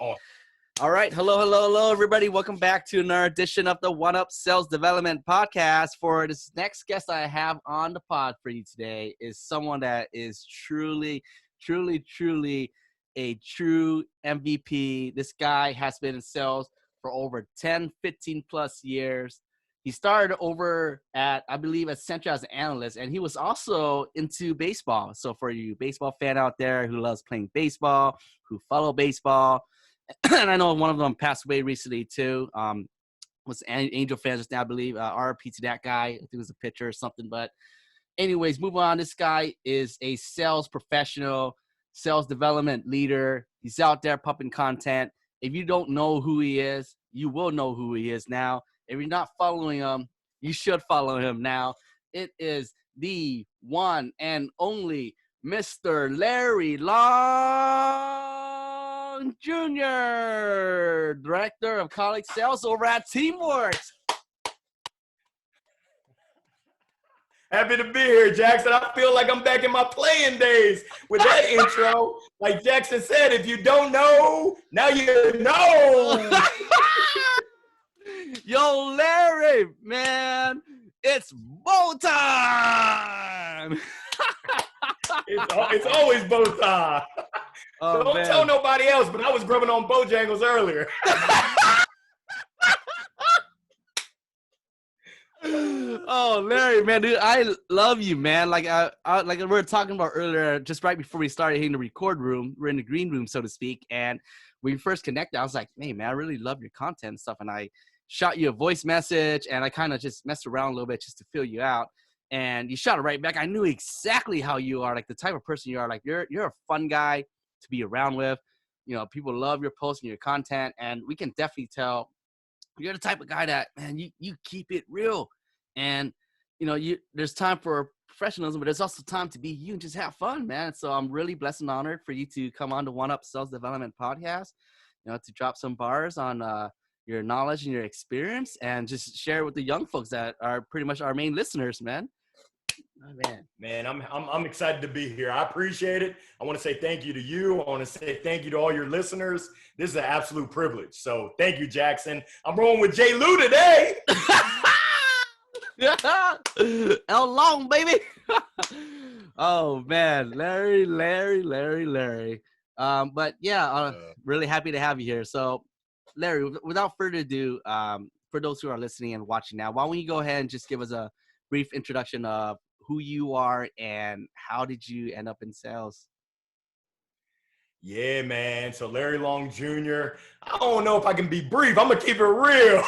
Oh, All right. Hello, everybody. Welcome back to another edition of the One Up Sales Development Podcast. For this next guest I have on the pod for you today is someone that is truly a true MVP. This guy has been in sales for over 10, 15 plus years. He started over at, I believe, at Central as an analyst, and he was also into baseball. So for you baseball fan out there who loves playing baseball, who follow baseball, and I know one of them passed away recently too. Was Angel fan just now, I believe. RP to that guy. I think it was a pitcher or something. But anyways, move on. This guy is a sales professional, sales development leader. He's out there pumping content. If you don't know who he is, you will know who he is now. If you're not following him, you should follow him now. It is the one and only Mr. Larry Long Jr., Director of College Sales over at Teamworks. happy to be here, Jackson. I feel like I'm back in my playing days with that intro. Like Jackson said, if you don't know, now you know. Yo, Larry, man, it's bow time. It's always bow time. Oh, Don't tell nobody else, but I was grubbing on Bojangles earlier. Oh, Larry, man, dude, I love you, man. Like like we were talking about earlier, just right before we started hitting the record room, we're in the green room, so to speak. And when we first connected, I was like, hey, man, I really love your content and stuff. And I shot you a voice message, and I kind of just messed around a little bit just to fill you out. And you shot it right back. I knew exactly how you are, like the type of person you are. Like you're a fun guy to be around with. You know, people love your posts and your content, and we can definitely tell you're the type of guy that, man, you keep it real. And, you know, there's time for professionalism, but there's also time to be you and just have fun, man. So I'm really blessed and honored for you to come on to One Up Sales Development Podcast, you know, to drop some bars on your knowledge and your experience and just share it with the young folks that are pretty much our main listeners, man. Oh, Man, I'm excited to be here. I appreciate it. I want to say thank you to you. I want to say thank you to all your listeners. This is an absolute privilege. So thank you, Jackson. I'm rolling with J. Lou today. How long, baby? Oh, man. Larry. But yeah, really happy to have you here. So, Larry, without further ado, for those who are listening and watching now, why don't you go ahead and just give us a brief introduction of who you are and how did you end up in sales? Yeah, man. So Larry Long Jr., I don't know if I can be brief. I'm going to keep it real.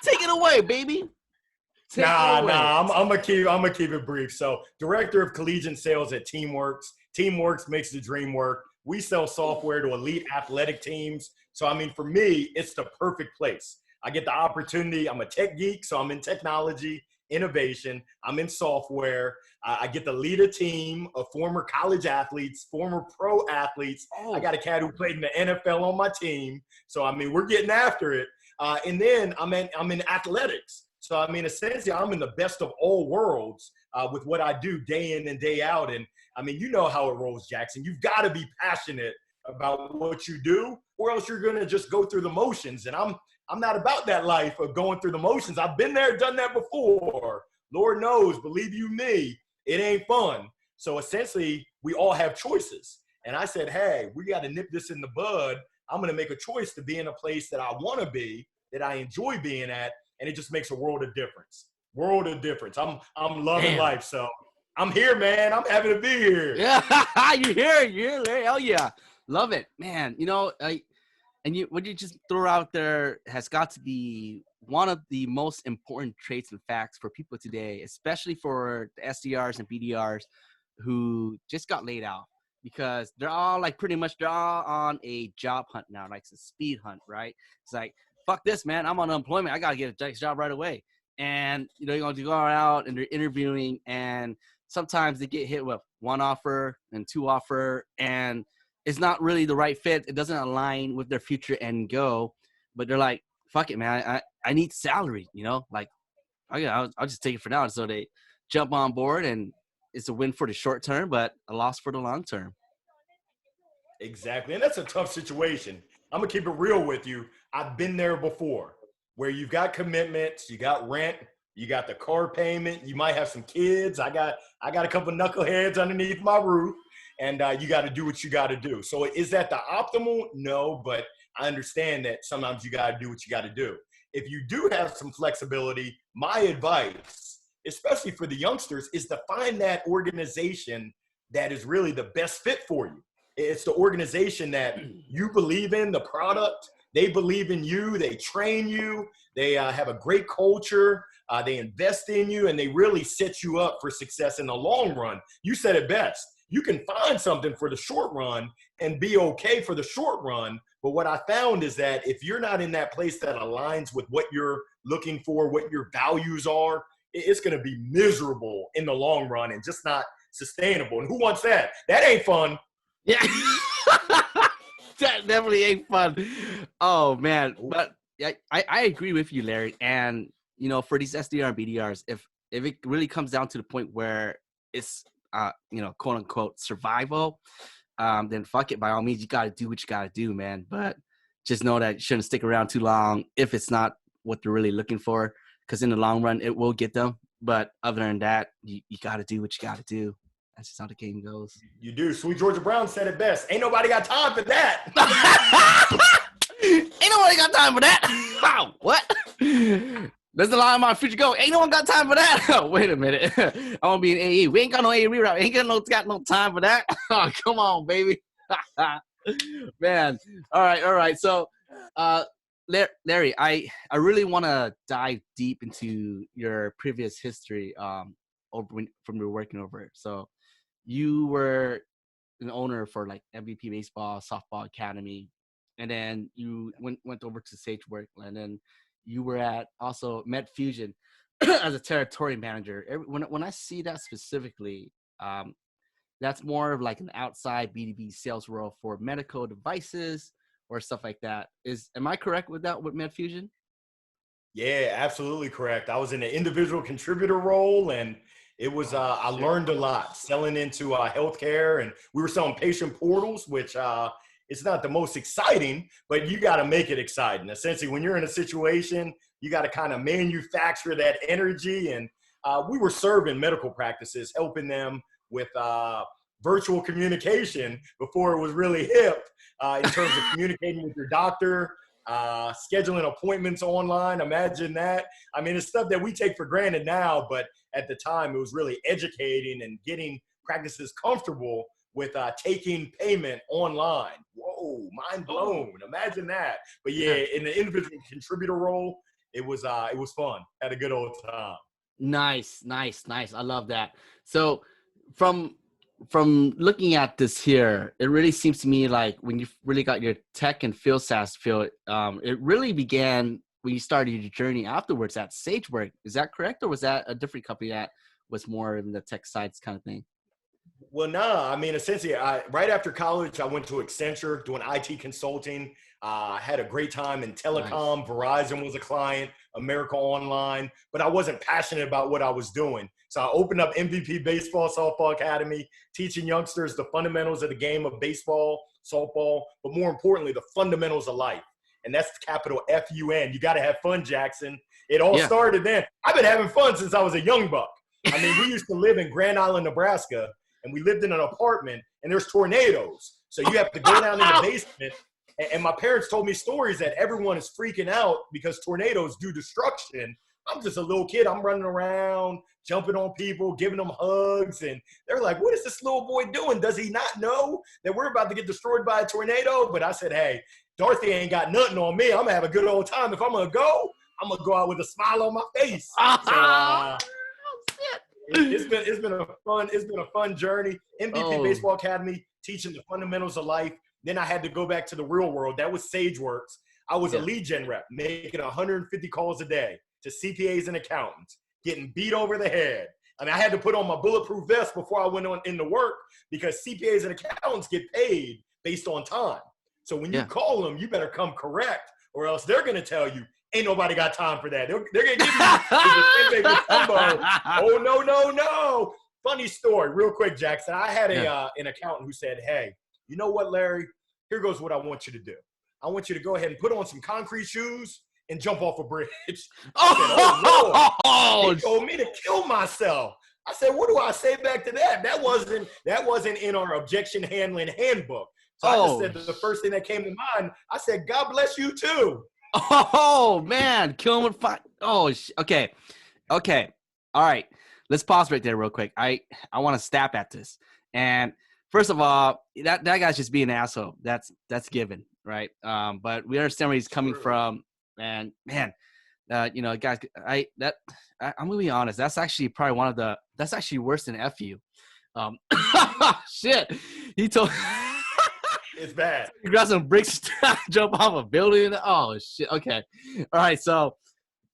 Take it away, baby. I'm gonna keep it brief. So, director of collegiate sales at Teamworks. Teamworks makes the dream work. We sell software to elite athletic teams. So, I mean, for me, it's the perfect place. I get the opportunity. I'm a tech geek, so I'm in technology, innovation. I'm in software. I get to lead a team of former college athletes, former pro athletes. I got a cat who played in the NFL on my team. So, I mean, we're getting after it. And then I'm in athletics. So, I mean, essentially, I'm in the best of all worlds with what I do day in and day out. And, I mean, you know how it rolls, Jackson. You've got to be passionate about what you do, or else you're going to just go through the motions. And I'm not about that life of going through the motions. I've been there, done that before. Lord knows, believe you me, it ain't fun. So, essentially, we all have choices. And I said, hey, we got to nip this in the bud. I'm going to make a choice to be in a place that I want to be, that I enjoy being at. And it just makes a world of difference. I'm loving life. So I'm here, man. I'm happy to be here. Yeah, you're here, Larry. Hell yeah. Love it, man. You know, what you just throw out there has got to be one of the most important traits and facts for people today, especially for the SDRs and BDRs who just got laid off, because they're all on a job hunt now, like it's a speed hunt, right? It's like, fuck this, man. I'm on unemployment. I got to get a job right away. And, you know, you're going to go out and they're interviewing, and sometimes they get hit with one offer and two offer, and it's not really the right fit. It doesn't align with their future end goal, but they're like, fuck it, man. I need salary, you know, like, I'll just take it for now. So they jump on board, and it's a win for the short term, but a loss for the long term. Exactly. And that's a tough situation. I'm going to keep it real with you. I've been there before where you've got commitments, you got rent, you got the car payment, you might have some kids. I got a couple knuckleheads underneath my roof, and you got to do what you got to do. So is that the optimal? No, but I understand that sometimes you got to do what you got to do. If you do have some flexibility, my advice, especially for the youngsters, is to find that organization that is really the best fit for you. It's the organization that you believe in, the product. They believe in you. They train you. They have a great culture. They invest in you, and they really set you up for success in the long run. You said it best. You can find something for the short run and be okay for the short run. But what I found is that if you're not in that place that aligns with what you're looking for, what your values are, it's going to be miserable in the long run and just not sustainable. And who wants that? That ain't fun. Yeah. That definitely ain't fun. Oh man. But I agree with you, Larry. And you know, for these SDR and BDRs, if it really comes down to the point where it's you know, quote unquote survival, then fuck it. By all means, you gotta do what you gotta do, man. But just know that you shouldn't stick around too long if it's not what they're really looking for. Because in the long run, it will get them. But other than that, you gotta do what you gotta do. That's just how the game goes. You do. Sweet Georgia Brown said it best. Ain't nobody got time for that. Ain't nobody got time for that. Wow. What? That's the line of my future go. Ain't no one got time for that. Oh, wait a minute. I want to be an AE. We ain't got no AE reroute. Ain't got no time for that. Oh, come on, baby. Man. All right. So, Larry, I really want to dive deep into your previous history from your working over it. So you were an owner for like MVP Baseball, Softball Academy, and then you went over to SageWork, and then you were at also Med Fusion as a territory manager. When I see that specifically, that's more of like an outside B2B sales role for medical devices or stuff like that. Am I correct with that with Med Fusion? Yeah, absolutely correct. I was in an individual contributor role, and it was I learned a lot selling into healthcare, and we were selling patient portals, which it's not the most exciting, but you got to make it exciting. Essentially, when you're in a situation, you got to kind of manufacture that energy, and we were serving medical practices, helping them with virtual communication before it was really hip in terms of communicating with your doctor, scheduling appointments online. Imagine that. I mean, it's stuff that we take for granted now, but at the time it was really educating and getting practices comfortable with taking payment online. Whoa, mind blown. Imagine that. But yeah, in the individual contributor role, it was fun. Had a good old time. Nice. I love that. So from looking at this here, it really seems to me like when you really got your tech and field SaaS field, it really began when you started your journey afterwards at SageWork. Is that correct? Or was that a different company that was more in the tech sides kind of thing? Well, nah. I mean, essentially, right after college, I went to Accenture doing IT consulting. I had a great time in telecom. Nice. Verizon was a client, America Online, but I wasn't passionate about what I was doing. So I opened up MVP Baseball, Softball Academy, teaching youngsters the fundamentals of the game of baseball, softball, but more importantly, the fundamentals of life. And that's capital F-U-N. You got to have fun, Jackson. It all started then. I've been having fun since I was a young buck. I mean, we used to live in Grand Island, Nebraska, and we lived in an apartment, and there's tornadoes. So you have to go down in the basement. And my parents told me stories that everyone is freaking out because tornadoes do destruction. I'm just a little kid. I'm running around, jumping on people, giving them hugs. And they're like, what is this little boy doing? Does he not know that we're about to get destroyed by a tornado? But I said, hey, Dorothy ain't got nothing on me. I'm going to have a good old time. If I'm going to go, I'm going to go out with a smile on my face. So, it's been a fun journey. MVP Baseball Academy, teaching the fundamentals of life. Then I had to go back to the real world. That was SageWorks. I was a lead gen rep, making 150 calls a day to CPAs and accountants, getting beat over the head. I mean, I had to put on my bulletproof vest before I went on into work because CPAs and accountants get paid based on time. So when you call them, you better come correct, or else they're going to tell you, ain't nobody got time for that. They're going to give you oh, no. Funny story, real quick, Jackson. I had an accountant who said, hey, you know what, Larry? Here goes what I want you to do. I want you to go ahead and put on some concrete shoes and jump off a bridge. I said, oh, Lord. He told me to kill myself. I said, what do I say back to that? That wasn't in our objection handling handbook. So I just said the first thing that came to mind, I said, God bless you too. Oh, man. Kill him with fire. Oh, okay. Okay. All right. Let's pause right there real quick. I want to stab at this. And first of all, that guy's just being an asshole. That's given, right? But we understand where he's coming from. And man, you know, guys, I'm gonna be honest. That's actually probably that's actually worse than FU. Shit. He told. It's bad. You grab some bricks, jump off a building. Oh shit. Okay. All right. So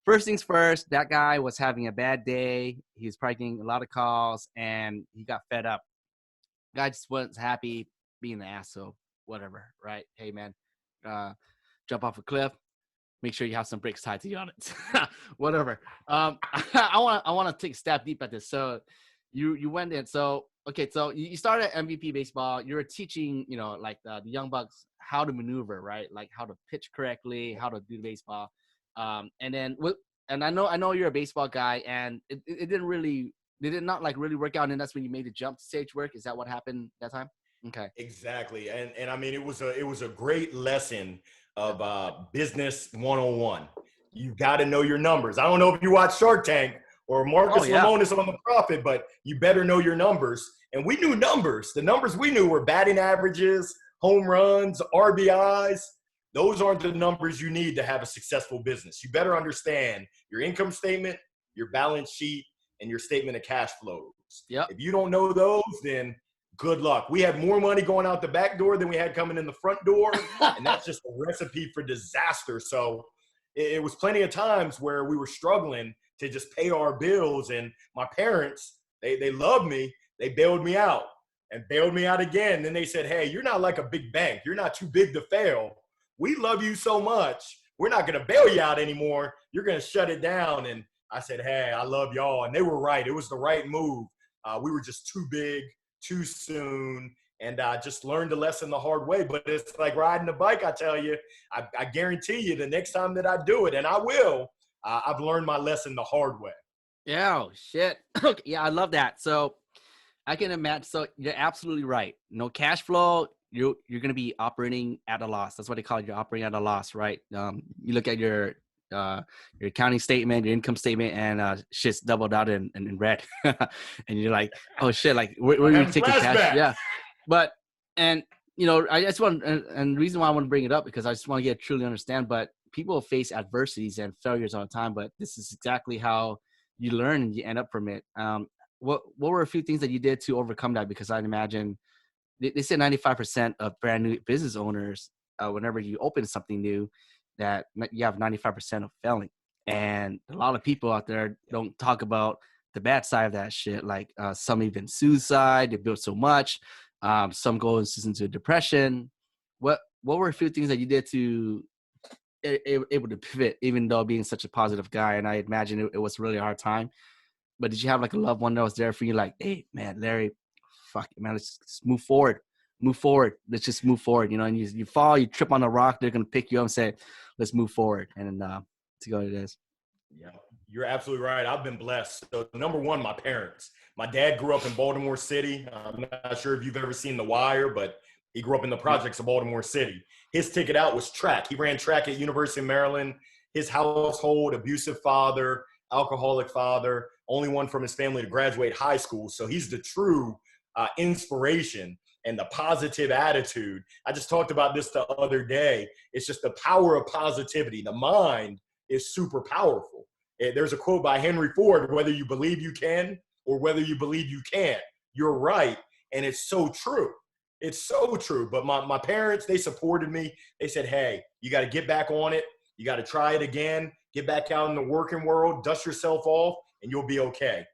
first things first, that guy was having a bad day. He was probably getting a lot of calls, and he got fed up. Guy just wasn't happy being an asshole. Whatever. Right? Hey man, jump off a cliff. Make sure you have some bricks tied to you on it. Whatever. I want to take a step deep at this. So you went in. So okay. So you started at MVP baseball. You were teaching, you know, like the young bucks how to maneuver, right? Like how to pitch correctly, how to do the baseball. And then and I know you're a baseball guy, and it did not like really work out, and that's when you made the jump to stage work. Is that what happened that time? Okay. Exactly. And I mean, it was a great lesson of business 101. You got to know your numbers. I don't know if you watch Shark Tank or Marcus Lemonis on The Profit, but you better know your numbers. And we knew numbers. The numbers we knew were batting averages, home runs, RBIs. Those aren't the numbers you need to have a successful business. You better understand your income statement, your balance sheet, and your statement of cash flows. Yep. If you don't know those, then good luck. We had more money going out the back door than we had coming in the front door, and that's just a recipe for disaster. So it was plenty of times where we were struggling to just pay our bills, and my parents, they loved me. They bailed me out and bailed me out again. Then they said, hey, you're not like a big bank. You're not too big to fail. We love you so much. We're not going to bail you out anymore. You're going to shut it down. And I said, hey, I love y'all. And they were right. It was the right move. We were just too big, too soon, and I just learned the lesson the hard way. But it's like riding a bike, I tell you. I guarantee you the next time that I do it, and I will, I've learned my lesson the hard way. Yeah, oh, shit. Yeah, I love that. So I can imagine. So you're absolutely right. No cash flow. You're going to be operating at a loss. That's what they call it. You're operating at a loss, right? You look at your accounting statement, your income statement, and shit's doubled out in red. And you're like, oh shit, like where are you taking cash? Yeah. But, and you know, I just want, and the reason why I want to bring it up, because I just want to get truly understand, but people face adversities and failures all the time, but this is exactly how you learn and you end up from it. What were a few things that you did to overcome that? Because I'd imagine they say 95% of brand new business owners, whenever you open something new, that you have 95% of failing. And a lot of people out there don't talk about the bad side of that shit. Like some even suicide, they built so much. Some go into depression. What were a few things that you did to able to pivot, even though being such a positive guy? And I imagine it was really a hard time. But did you have like a loved one that was there for you? Like, hey man, Larry, fuck it, man, let's just move forward. Let's just move forward. You know, and you fall, you trip on a rock, they're going to pick you up and say, let's move forward. And to go to this. Yeah, you're absolutely right. I've been blessed. So number one, my parents. My dad grew up in Baltimore City. I'm not sure if you've ever seen The Wire, but he grew up in the projects of Baltimore City. His ticket out was track. He ran track at University of Maryland. His household, abusive father, alcoholic father, only one from his family to graduate high school. So he's the true inspiration and the positive attitude. I just talked about this the other day. It's just the power of positivity. The mind is super powerful. There's a quote by Henry Ford, whether you believe you can or whether you believe you can't, you're right. And it's so true. It's so true. But my parents, they supported me. They said, hey, you got to get back on it. You got to try it again. Get back out in the working world, dust yourself off, and you'll be okay.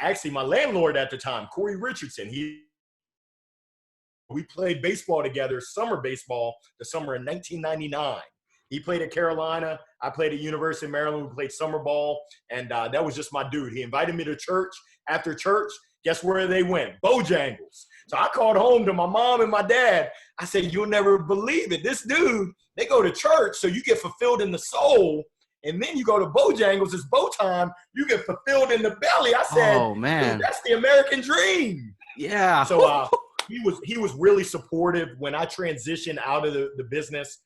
Actually, my landlord at the time, Corey Richardson, we played baseball together, summer baseball, the summer of 1999. He played at Carolina. I played at University of Maryland. We played summer ball, and that was just my dude. He invited me to church. After church, Guess where they went? Bojangles. So I called home to my mom and my dad. I said, you'll never believe it. This dude, they go to church, so you get fulfilled in the soul. And then you go to Bojangles, it's bow time, you get fulfilled in the belly. I said, Oh, man. Dude, that's the American dream. Yeah. So he was really supportive when I transitioned out of the business.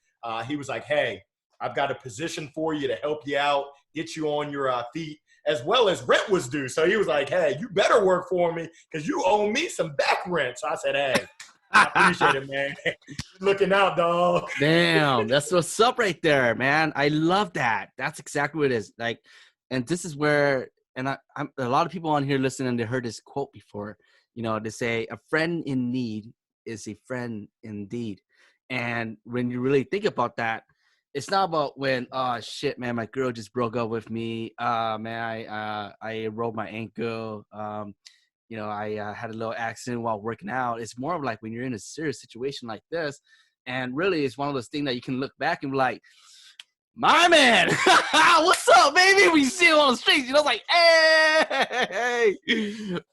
He was like, hey, I've got a position for you to help you out, get you on your feet, as well as rent was due. So he was like, hey, you better work for me because you owe me some back rent. So I said, hey, I appreciate it, man. Looking out, dog. Damn, that's what's up right there, man. I love that. That's exactly what it is. Like, and this is where, and I'm a lot of people on here listening, they heard this quote before, you know, they say a friend in need is a friend indeed. And when you really think about that, it's not about when, oh shit, man, my girl just broke up with me. Man, I rolled my ankle. You know, I had a little accident while working out. It's more of like when you're in a serious situation like this, and really it's one of those things that you can look back and be like, my man, what's up, baby? We see him on the streets, you know, like, hey.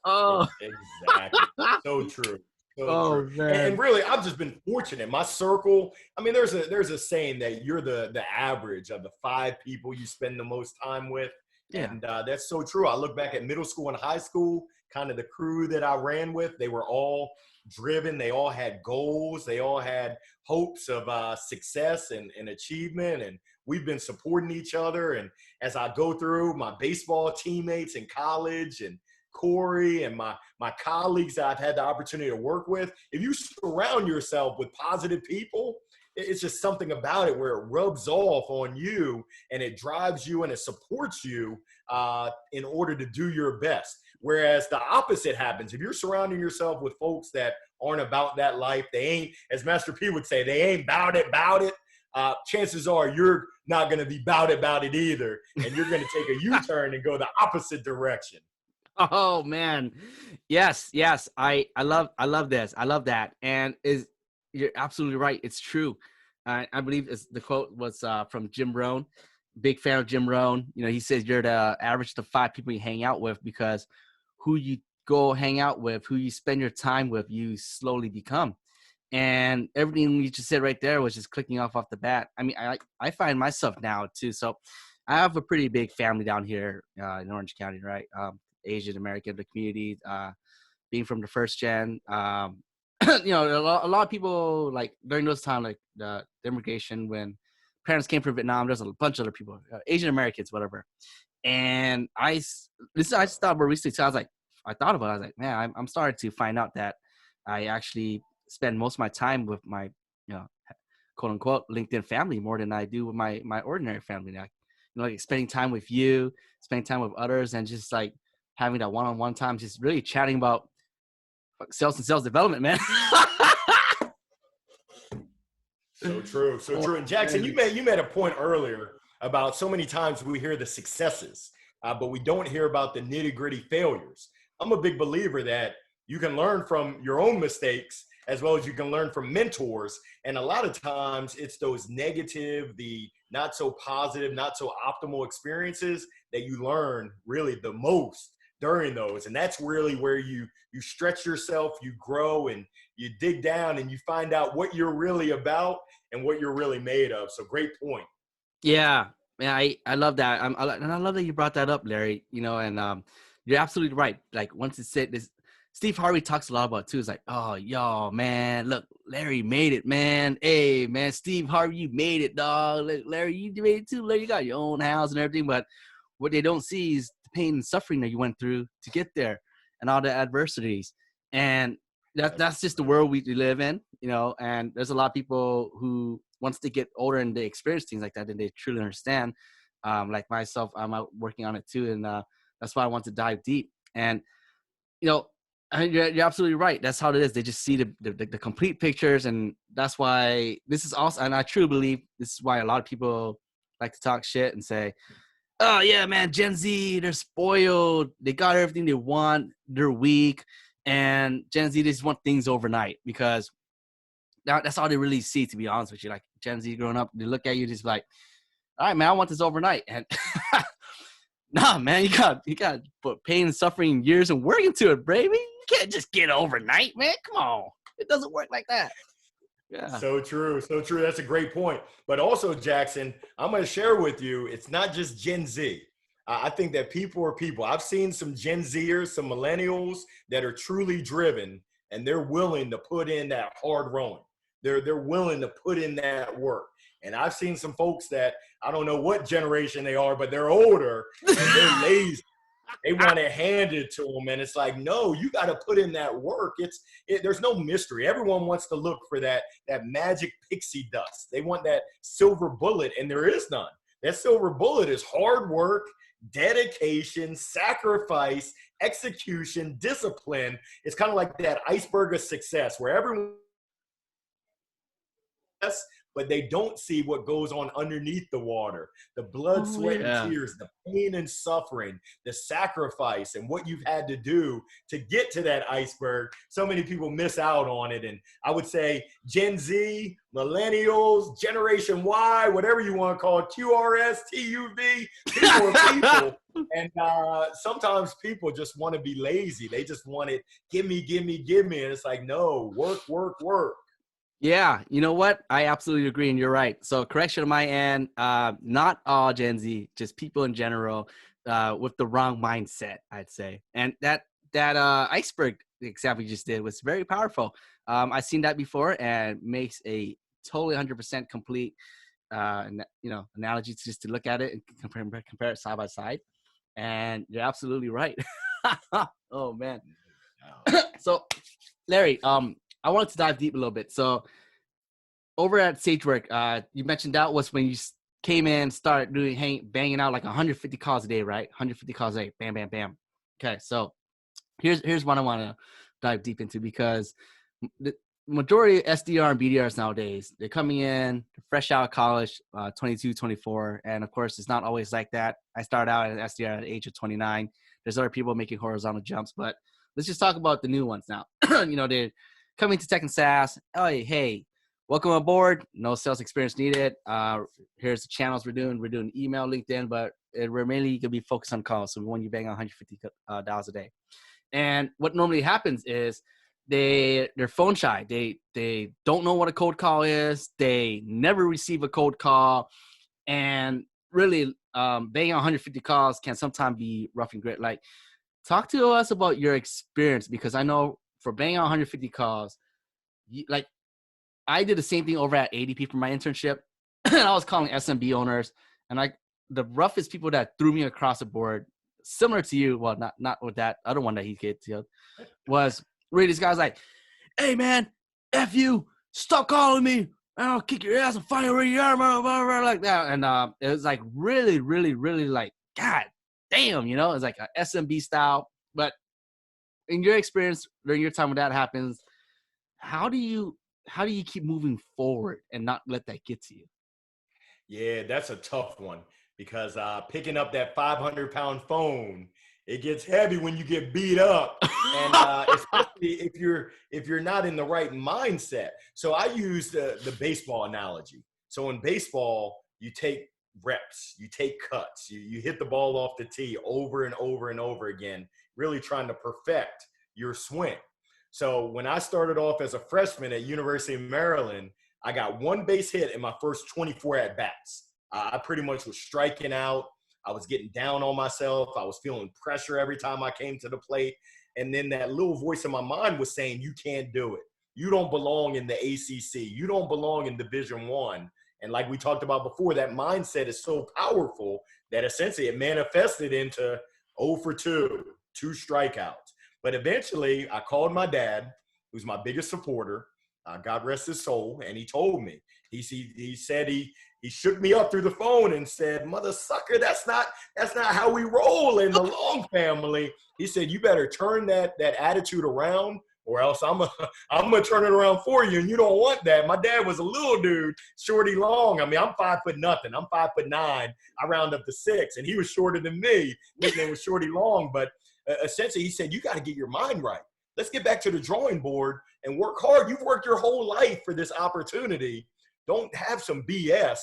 Oh, exactly. So true. So true. Man. And really, I've just been fortunate. My circle, I mean, there's a saying that you're the average of the 5 people you spend the most time with. Yeah. And that's so true. I look back at middle school and high school, kind of the crew that I ran with. They were all driven. They all had goals. They all had hopes of success and achievement. And we've been supporting each other. And as I go through my baseball teammates in college and Corey and my colleagues that I've had the opportunity to work with, if you surround yourself with positive people, it's just something about it where it rubs off on you and it drives you and it supports you in order to do your best. Whereas the opposite happens. If you're surrounding yourself with folks that aren't about that life, they ain't, as Master P would say, they ain't bout it, chances are you're not going to be bout it either. And you're going to take a U-turn and go the opposite direction. Oh man. Yes. I love this. I love that. And you're absolutely right. It's true. I believe the quote was from Jim Rohn. Big fan of Jim Rohn. You know, he says you're the average of the 5 people you hang out with, because who you go hang out with, who you spend your time with, you slowly become. And everything you just said right there was just clicking off the bat. I mean, I find myself now too. So I have a pretty big family down here in Orange County, right? Asian American, the community, being from the first gen, you know, a lot of people, like during those times, like the immigration, when parents came from Vietnam, there's a bunch of other people, Asian Americans, whatever. And I just thought more recently, so I was like, man, I'm starting to find out that I actually spend most of my time with my, you know, quote unquote LinkedIn family more than I do with my ordinary family. Like, you know, like spending time with you, spending time with others, and just like having that one-on-one time, just really chatting about sales and sales development, man. So true. So true. And Jackson, you made a point earlier about so many times we hear the successes, but we don't hear about the nitty-gritty failures. I'm a big believer that you can learn from your own mistakes as well as you can learn from mentors. And a lot of times it's those negative, the not so positive, not so optimal experiences that you learn really the most during those. And that's really where you stretch yourself, you grow, and you dig down and you find out what you're really about and what you're really made of. So great point. Yeah, man, I love that. And I love that you brought that up, Larry, you know, and you're absolutely right. Like once it's said, this Steve Harvey talks a lot about too. It's like, oh, yo, man, look, Larry made it, man. Hey, man, Steve Harvey, you made it, dog. Larry, you made it too. Larry, you got your own house and everything. But what they don't see is the pain and suffering that you went through to get there and all the adversities. And that's just the world we live in, you know. And there's a lot of people who, once they get older and they experience things like that, then they truly understand. Like myself, I'm out working on it too. And that's why I want to dive deep. And, you know, I mean, you're absolutely right. That's how it is. They just see the complete pictures. And that's why this is also, and I truly believe this is why a lot of people like to talk shit and say, oh yeah, man, Gen Z, they're spoiled. They got everything they want. They're weak. And Gen Z, they just want things overnight, because that's all they really see, to be honest with you. Like Gen Z growing up, they look at you just like, all right, man, I want this overnight. And Nah, man, you got put pain and suffering, years and work into it, baby. You can't just get overnight, man. Come on, it doesn't work like that. Yeah. So true. So true. That's a great point. But also, Jackson, I'm going to share with you, it's not just Gen Z. I think that people are people. I've seen some Gen Zers, some millennials that are truly driven, and they're willing to put in that hard rowing. They're willing to put in that work. And I've seen some folks that I don't know what generation they are, but they're older and they're lazy. They want it handed to them, and it's like, no, you got to put in that work. There's no mystery. Everyone wants to look for that magic pixie dust. They want that silver bullet, and there is none. That silver bullet is hard work, dedication, sacrifice, execution, discipline. It's kind of like that iceberg of success where everyone, but they don't see what goes on underneath the water, the blood, sweat, and tears, the pain and suffering, the sacrifice, and what you've had to do to get to that iceberg. So many people miss out on it. And I would say Gen Z, millennials, Generation Y, whatever you want to call it, QRS, TUV, people are people. And sometimes people just want to be lazy. They just want it, give me, give me, give me. And it's like, no, work, work, work. Yeah, you know what? I absolutely agree, and you're right. So correction on my end, not all Gen Z, just people in general with the wrong mindset, I'd say. And that iceberg example you just did was very powerful. I've seen that before, and makes a totally 100% complete, analogy just to look at it and compare it side by side. And you're absolutely right. Oh man. So, Larry, I wanted to dive deep a little bit. So over at SageWork, you mentioned that was when you came in, started banging out like 150 calls a day, right? 150 calls a day, bam, bam, bam. Okay, so here's what I want to dive deep into, because the majority of SDR and BDRs nowadays, they're coming in fresh out of college, 22, 24. And of course, it's not always like that. I started out as an SDR at the age of 29. There's other people making horizontal jumps, but let's just talk about the new ones now. They're coming to Tech and SaaS. Oh, hey, welcome aboard. No sales experience needed. Here's the channels we're doing. We're doing email, LinkedIn, but we're mainly going to be focused on calls. So we want you bang on 150 dials a day. And what normally happens is they're phone shy. They don't know what a cold call is. They never receive a cold call. And really, banging on 150 calls can sometimes be rough and grit. Like, talk to us about your experience, because I know for banging on 150 calls, I did the same thing over at ADP for my internship. And I was calling SMB owners, and the roughest people that threw me across the board, similar to you, well, not with that other one that he did, was really this guy's like, hey man, F you, stop calling me, and I'll kick your ass and find you where you are, blah, blah, blah, like that. And it was like really, really, really like, God damn, it's like a SMB style. But in your experience during your time when that happens, how do you keep moving forward and not let that get to you? Yeah, that's a tough one, because picking up that 500-pound phone, it gets heavy when you get beat up, and especially if you're not in the right mindset. So I use the baseball analogy. So in baseball, you take reps, you take cuts, you hit the ball off the tee over and over and over again, really trying to perfect your swing. So when I started off as a freshman at University of Maryland, I got one base hit in my first 24 at-bats. I pretty much was striking out. I was getting down on myself. I was feeling pressure every time I came to the plate. And then that little voice in my mind was saying, you can't do it. You don't belong in the ACC. You don't belong in Division I. And like we talked about before, that mindset is so powerful that essentially it manifested into 0 for 2 strikeouts. But eventually I called my dad, who's my biggest supporter, God rest his soul, and he told me, he said he shook me up through the phone and said, mother sucker, that's not how we roll in the Long family. He said, you better turn that attitude around, or else I'm gonna turn it around for you, and you don't want that. My dad was a little dude, Shorty Long. I mean, I'm 5 foot nothing. I'm 5'9". I round up to 6, and he was shorter than me. His name was Shorty Long, but essentially he said, you got to get your mind right. Let's get back to the drawing board and work hard. You've worked your whole life for this opportunity. Don't have some BS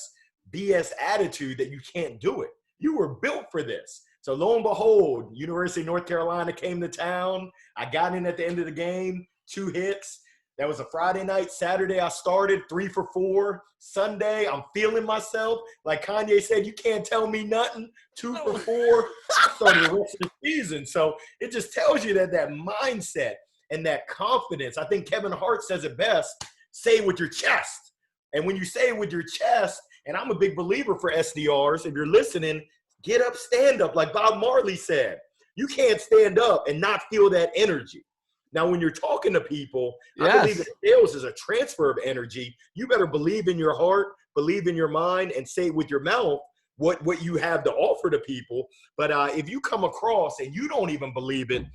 attitude that you can't do it. You were built for this. So lo and behold, University of North Carolina came to town. I got in at the end of the game, 2 hits. That was a Friday night. Saturday, I started 3 for 4. Sunday, I'm feeling myself. Like Kanye said, you can't tell me nothing. 2 for 4. I started the rest of the season. So it just tells you that mindset and that confidence. I think Kevin Hart says it best, say it with your chest. And when you say it with your chest, and I'm a big believer for SDRs, if you're listening, get up, stand up, like Bob Marley said. You can't stand up and not feel that energy. Now, when you're talking to people, I believe that sales is a transfer of energy. You better believe in your heart, believe in your mind, and say with your mouth what you have to offer to people. But if you come across and you don't even believe it,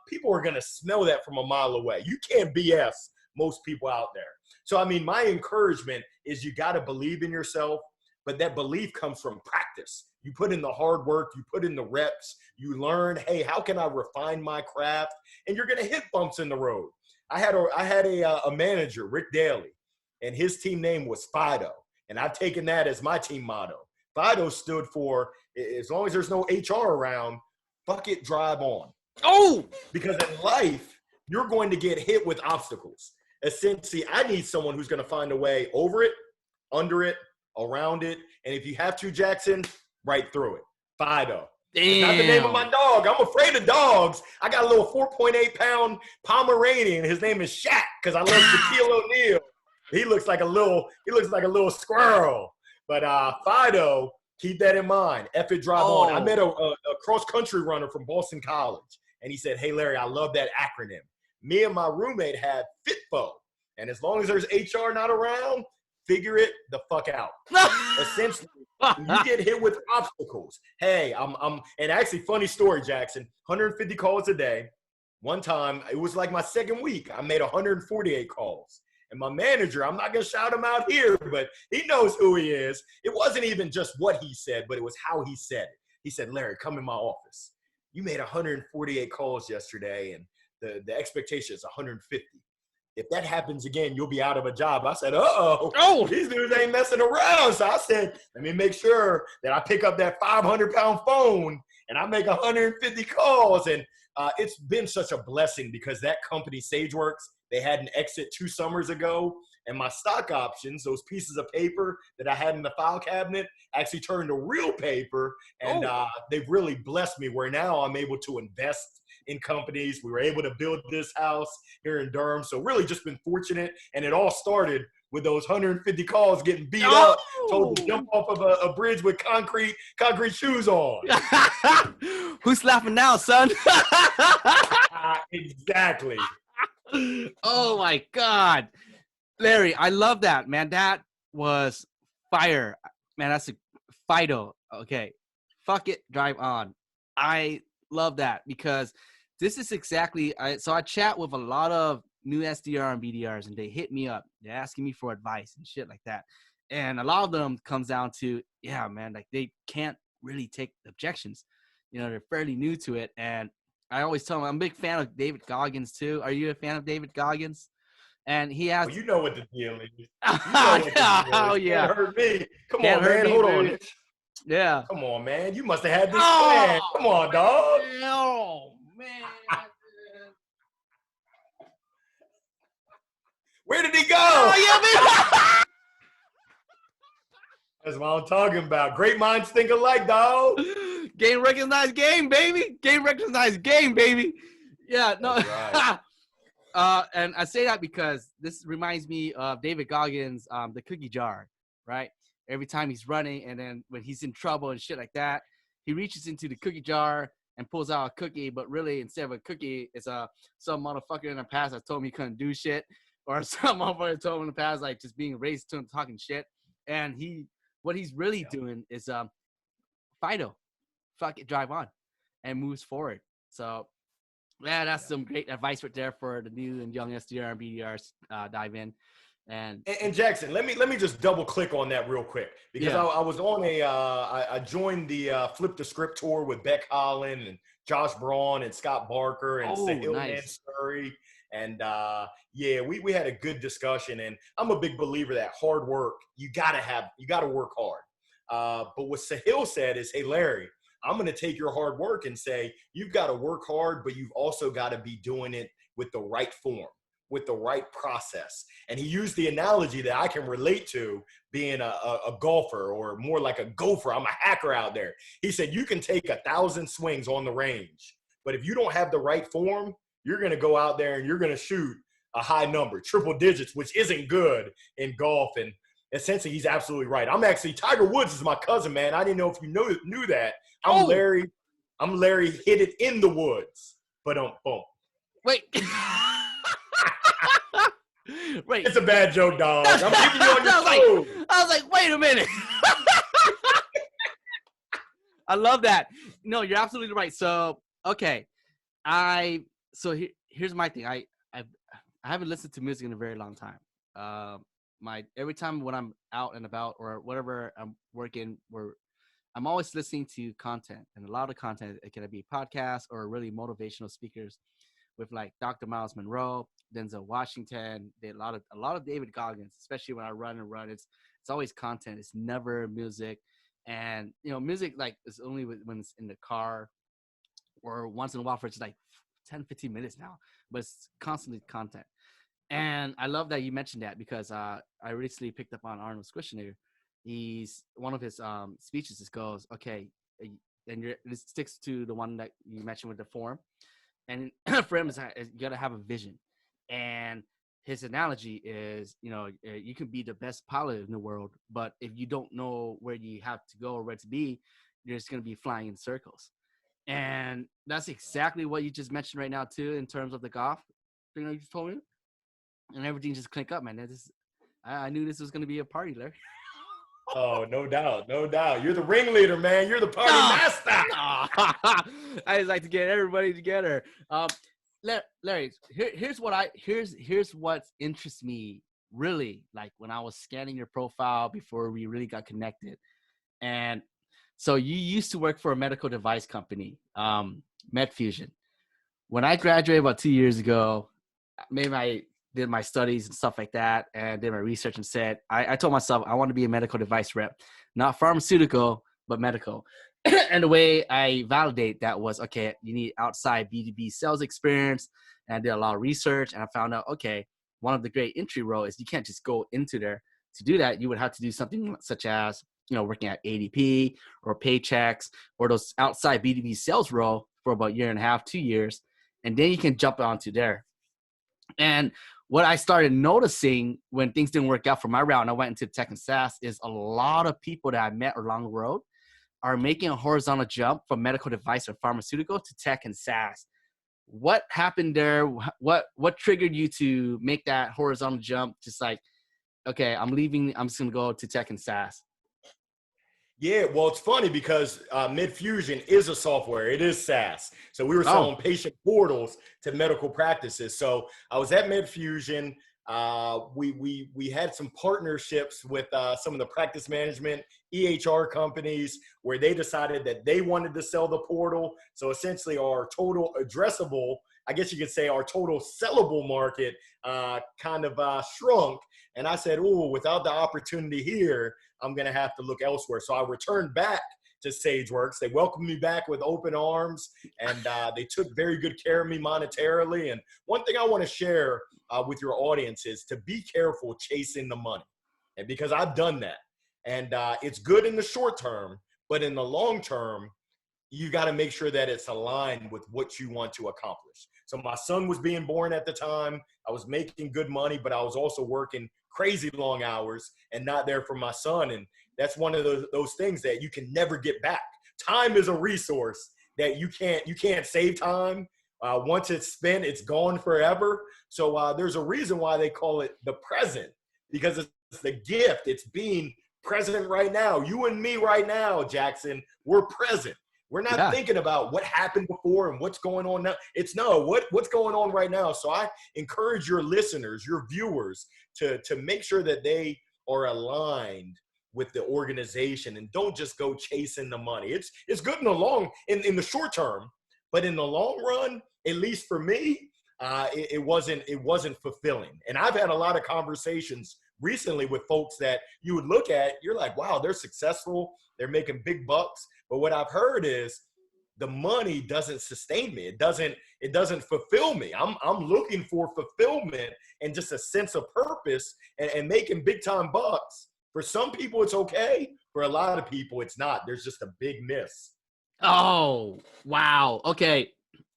people are going to smell that from a mile away. You can't BS most people out there. So, I mean, my encouragement is you got to believe in yourself, but that belief comes from practice. You put in the hard work, you put in the reps, you learn, hey, how can I refine my craft? And you're going to hit bumps in the road. I had a manager, Rick Daly, and his team name was Fido. And I've taken that as my team motto. Fido stood for, as long as there's no HR around, fuck it, drive on. Oh! Because in life, you're going to get hit with obstacles. Essentially, I need someone who's going to find a way over it, under it, around it. And if you have to, Jackson, right through it. Fido. Damn. It's not the name of my dog. I'm afraid of dogs. I got a little 4.8-pound Pomeranian. His name is Shaq because I love Shaquille O'Neal. He looks like a little squirrel. But Fido, keep that in mind. F it, drive on. I met a cross-country runner from Boston College, and he said, hey, Larry, I love that acronym. Me and my roommate had FITFO. And as long as there's HR not around, figure it the fuck out. Essentially, you get hit with obstacles. Hey, and actually, funny story, Jackson, 150 calls a day. One time, it was like my second week, I made 148 calls. And my manager, I'm not going to shout him out here, but he knows who he is. It wasn't even just what he said, but it was how he said it. He said, Larry, come in my office. You made 148 calls yesterday, and the expectation is 150. If that happens again, you'll be out of a job. I said, oh, these dudes ain't messing around. So I said, let me make sure that I pick up that 500-pound phone and I make 150 calls. And it's been such a blessing because that company, SageWorks, they had an exit 2 summers ago. And my stock options, those pieces of paper that I had in the file cabinet, actually turned to real paper. And they've really blessed me where now I'm able to invest in companies. We were able to build this house here in Durham. So really just been fortunate. And it all started with those 150 calls getting beat up, told to jump off of a bridge with concrete shoes on. Who's laughing now, son? Exactly. Oh my God. Larry, I love that, man. That was fire. Man, that's a Fido. Okay. Fuck it, drive on. I love that because this is exactly so I chat with a lot of new SDR and BDRs and they hit me up. They're asking me for advice and shit like that. And a lot of them comes down to, yeah, man, like they can't really take objections. You know, they're fairly new to it. And I always tell them I'm a big fan of David Goggins too. Are you a fan of David Goggins? And he has. Well, you know what the deal is. Oh yeah. Can't hurt me. Come Can't on, man. me, Hold on. Yeah. Come on, man. You must have had this plan. Come on, dog. Oh man. Where did he go? Oh yeah, man. That's what I'm talking about. Great minds think alike, dog. Game recognized game, baby. Game recognized game, baby. Yeah, no. Right. And I say that because this reminds me of David Goggins, the cookie jar, right? Every time he's running and then when he's in trouble and shit like that, he reaches into the cookie jar and pulls out a cookie, but really instead of a cookie, it's some motherfucker in the past that told him he couldn't do shit, or some motherfucker told him in the past like just being raised to him talking shit. And what he's really doing is Fido, fuck it, drive on, and moves forward. So yeah, that's some great advice right there for the new and young SDR and BDRs dive in. And Jackson, let me just double click on that real quick because I was on I joined the Flip the Script tour with Beck Holland and Josh Braun and Scott Barker and Sahil Mansuri. And we had a good discussion, and I'm a big believer that hard work, you gotta work hard. But what Sahil said is, hey, Larry, I'm going to take your hard work and say, you've got to work hard, but you've also got to be doing it with the right form, with the right process. And he used the analogy that I can relate to, being a golfer, or more like a gopher. I'm a hacker out there. He said, you can take 1,000 swings on the range, but if you don't have the right form, you're going to go out there and you're going to shoot a high number, triple digits, which isn't good in golf. And essentially, he's absolutely right. Tiger Woods is my cousin, man. I didn't know if you knew that. I'm Larry hit it in the woods. But boom. Wait. Wait. It's a bad joke, dog. I'm keeping you on your toes. I was like, wait a minute. I love that. No, you're absolutely right. So, okay. Here's my thing. I haven't listened to music in a very long time. Every time when I'm out and about or whatever I'm working, I'm always listening to content, and a lot of content, it can be podcasts or really motivational speakers with like Dr. Miles Monroe, Denzel Washington, a lot of David Goggins, especially when I run. It's always content. It's never music. And, music like is only when it's in the car or once in a while for just like 10, 15 minutes now, but it's constantly content. And I love that you mentioned that, because I recently picked up on Arnold Schwarzenegger. One of his speeches just goes, okay, and it sticks to the one that you mentioned with the form. And for him, you got to have a vision. And his analogy is, you can be the best pilot in the world, but if you don't know where you have to go or where to be, you're just going to be flying in circles. And that's exactly what you just mentioned right now, too, in terms of the golf thing that you just told me. And everything just clicked up, man. I knew this was going to be a party, Larry. Oh, no doubt. No doubt. You're the ringleader, man. You're the party master. I just like to get everybody together. Larry, here's what interests me, really, like when I was scanning your profile before we really got connected. And so you used to work for a medical device company, MedFusion. When I graduated about 2 years ago, did my studies and stuff like that, and did my research, and said, I told myself I want to be a medical device rep, not pharmaceutical, but medical. And the way I validate that was, okay, you need outside B2B sales experience. And I did a lot of research, and I found out, okay, one of the great entry role is you can't just go into there. To do that, you would have to do something such as, working at ADP or Paychecks or those outside B2B sales role for about 1.5 years, 2 years. And then you can jump onto there. And what I started noticing when things didn't work out for my route and I went into tech and SaaS is a lot of people that I met along the road are making a horizontal jump from medical device or pharmaceutical to tech and SaaS. What happened there? What triggered you to make that horizontal jump? Just like, okay, I'm leaving. I'm just going to go to tech and SaaS. Yeah, well, it's funny because MedFusion is a software. It is SaaS. So we were selling patient portals to medical practices. So I was at MedFusion. We had some partnerships with some of the practice management EHR companies where they decided that they wanted to sell the portal. So essentially our total addressable, I guess you could say our total sellable market kind of shrunk. And I said, without the opportunity here, I'm going to have to look elsewhere. So I returned back to SageWorks. They welcomed me back with open arms, and they took very good care of me monetarily. And one thing I want to share with your audience is to be careful chasing the money. And because I've done that. And it's good in the short term, but in the long term, you got to make sure that it's aligned with what you want to accomplish. So my son was being born at the time. I was making good money, but I was also working crazy long hours and not there for my son. And that's one of those things that you can never get back. Time is a resource that you can't save time. Once it's spent, it's gone forever. So there's a reason why they call it the present, because it's the gift. It's being present right now. You and me right now, Jackson, we're present. We're not thinking about what happened before and what's going on now. It's what's going on right now. So I encourage your listeners, your viewers, to make sure that they are aligned with the organization and don't just go chasing the money. It's good in the short term, but in the long run, at least for me, it wasn't fulfilling. And I've had a lot of conversations recently with folks that you would look at, you're like, wow, they're successful, they're making big bucks. But what I've heard is the money doesn't sustain me. It doesn't fulfill me. I'm looking for fulfillment and just a sense of purpose and making big time bucks. For some people, it's okay. For a lot of people, it's not. There's just a big miss. Oh, wow. Okay.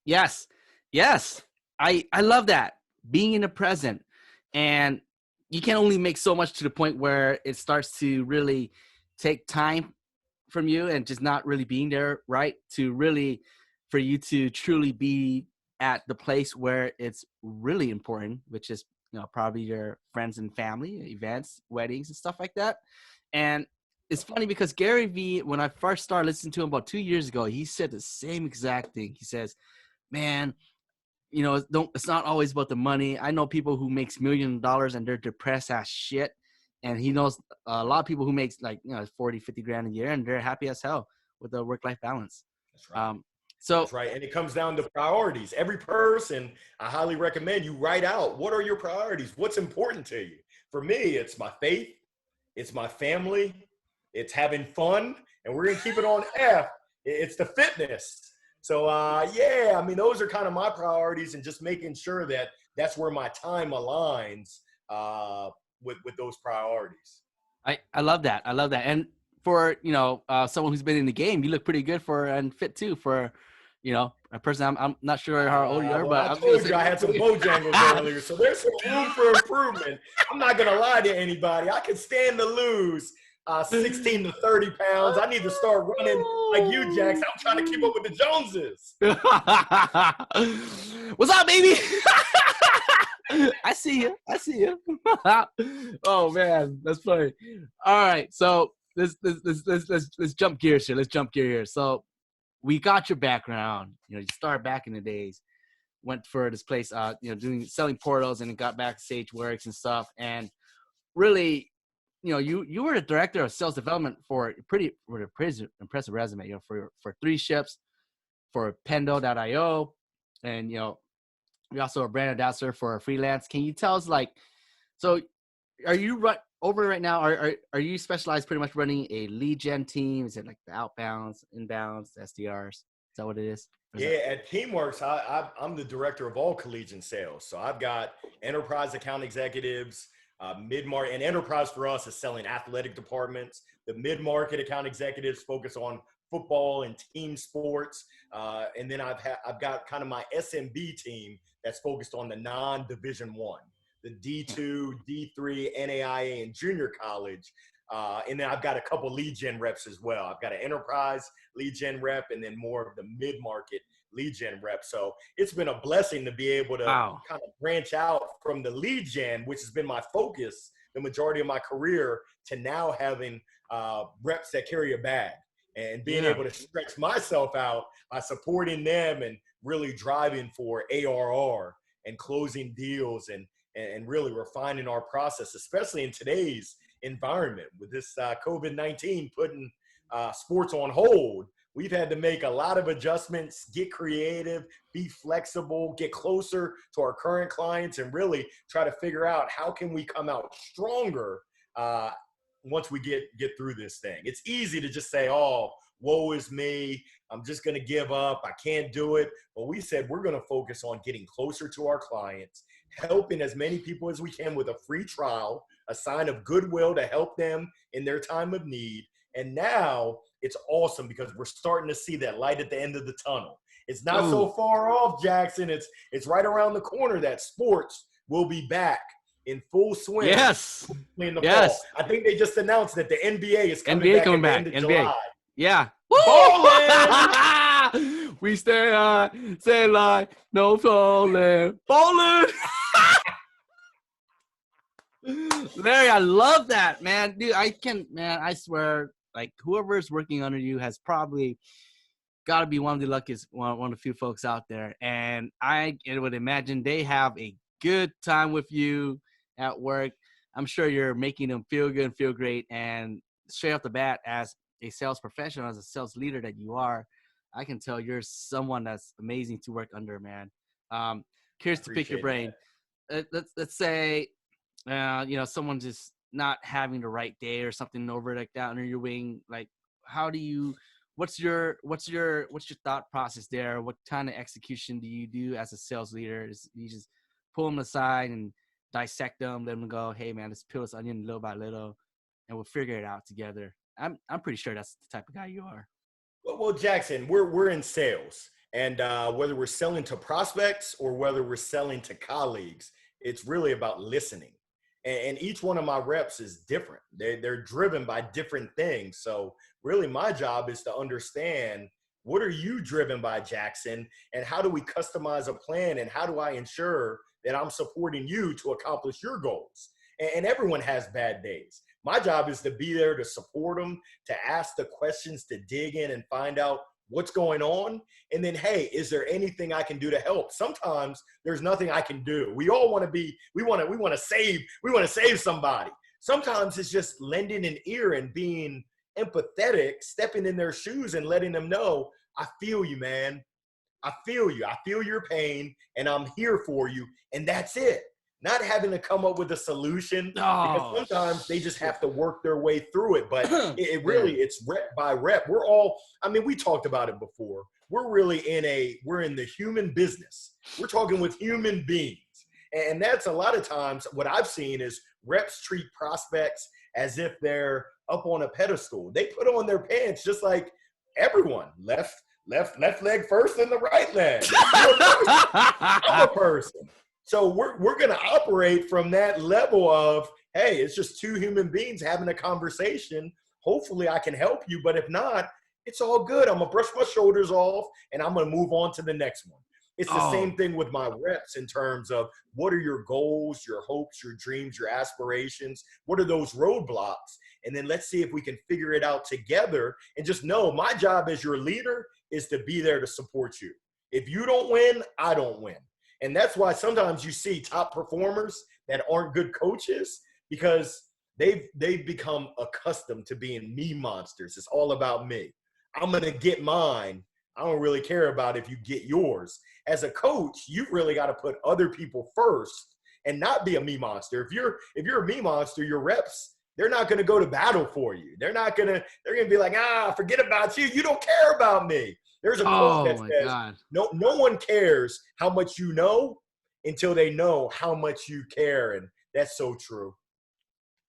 Yes. Yes. I love that. Being in the present. And you can only make so much to the point where it starts to really take time from you and just not really being there, right? To really, for you to truly be at the place where it's really important, which is, probably your friends and family, events, weddings and stuff like that. And it's funny because Gary Vee, when I first started listening to him about 2 years ago, he said the same exact thing. He says, man, it's not always about the money. I know people who makes $millions of dollars and they're depressed as shit. And he knows a lot of people who makes 40, 50 grand a year and they're happy as hell with a work-life balance. That's right. So that's right. And it comes down to priorities. Every person, I highly recommend you write out, what are your priorities? What's important to you? For me, it's my faith. It's my family. It's having fun. And we're going to keep it on F. It's the fitness. So, those are kind of my priorities and just making sure that that's where my time aligns with those priorities. I love that. I love that. And for, someone who's been in the game, you look pretty good and fit too for, a person. I'm not sure how old you are, but I told you I had some Bojangles earlier, so there's some room for improvement. I'm not going to lie to anybody. I can stand to lose 16 to 30 pounds. I need to start running like you, Jax. I'm trying to keep up with the Joneses. What's up, baby? I see you. Oh man, that's funny. All right, so let's jump gears here. Let's jump gear here. So we got your background. You started back in the days, went for this place, selling portals, and then got back to SageWorks and stuff. And really, you were the director of sales development for a pretty impressive resume. For 3 ships, for Pendo.io, and you're also a brand ambassador for freelance. Can you tell us, so are you over right now? Are you specialized pretty much running a lead gen team? Is it like the outbounds, inbounds, SDRs? Is that what it is? At Teamworks, I'm the director of all collegiate sales. So I've got enterprise account executives, mid-market, and enterprise for us is selling athletic departments. The mid-market account executives focus on football and team sports. And then I've got kind of my SMB team that's focused on the non-Division I, the D2, D3, NAIA, and junior college. And then I've got a couple lead gen reps as well. I've got an enterprise lead gen rep and then more of the mid-market lead gen rep. So it's been a blessing to be able to kind of branch out from the lead gen, which has been my focus the majority of my career, to now having reps that carry a bag and being able to stretch myself out by supporting them and really driving for ARR and closing deals and really refining our process, especially in today's environment with this COVID-19 putting sports on hold. We've had to make a lot of adjustments, get creative, be flexible, get closer to our current clients, and really try to figure out how can we come out stronger once we get through this thing. It's easy to just say, oh, woe is me. I'm just going to give up. I can't do it. But we said we're going to focus on getting closer to our clients, helping as many people as we can with a free trial, a sign of goodwill to help them in their time of need. And now it's awesome because we're starting to see that light at the end of the tunnel. It's not so far off, Jackson. It's right around the corner that sports will be back in full swing. Yes. In the fall. I think they just announced that the NBA is coming back at the end of July. Yeah. Bowling! We stay on, say like, no falling. Bowling! Larry, I love that, man. Dude, I swear, like, whoever's working under you has probably got to be one of the luckiest, one of the few folks out there. And I would imagine they have a good time with you at work. I'm sure you're making them feel good and feel great. And straight off the bat, as a sales professional, as a sales leader that you are, I can tell you're someone that's amazing to work under, man. Curious to pick your brain. Let's say, someone just not having the right day or something over like that under your wing? Like, how do you? What's your thought process there? What kind of execution do you do as a sales leader? Is you just pull them aside and dissect them, let them go, hey man, let's peel this onion little by little, and we'll figure it out together. I'm pretty sure that's the type of guy you are. Well, Jackson, we're in sales, and whether we're selling to prospects or whether we're selling to colleagues, it's really about listening. And each one of my reps is different. They're driven by different things. So really, my job is to understand, what are you driven by, Jackson, and how do we customize a plan, and how do I ensure that I'm supporting you to accomplish your goals? And everyone has bad days. My job is to be there to support them, to ask the questions, to dig in and find out what's going on. And then, hey, is there anything I can do to help? Sometimes there's nothing I can do. We all want to be, we want to save somebody. Sometimes it's just lending an ear and being empathetic, stepping in their shoes and letting them know, I feel you, man. I feel you. I feel your pain, and I'm here for you. And that's it. Not having to come up with a solution, because sometimes they just have to work their way through it. But it really, it's rep by rep. We're all, I mean, we talked about it before. We're in the human business. We're talking with human beings. And that's a lot of times what I've seen is reps treat prospects as if they're up on a pedestal. They put on their pants just like everyone. Left leg first and the right leg. I'm a person. So we're going to operate from that level of, hey, it's just two human beings having a conversation. Hopefully I can help you. But if not, it's all good. I'm going to brush my shoulders off and I'm going to move on to the next one. It's the same thing with my reps in terms of, what are your goals, your hopes, your dreams, your aspirations? What are those roadblocks? And then let's see if we can figure it out together, and just know my job as your leader is to be there to support you. If you don't win, I don't win. And that's why sometimes you see top performers that aren't good coaches, because they've become accustomed to being me monsters. It's all about me. I'm going to get mine. I don't really care about if you get yours. As a coach, you've really got to put other people first and not be a me monster. If you're a me monster, your reps, they're not going to go to battle for you. They're going to be like, forget about you. You don't care about me. There's a quote that says, no one cares how much you know until they know how much you care. And that's so true.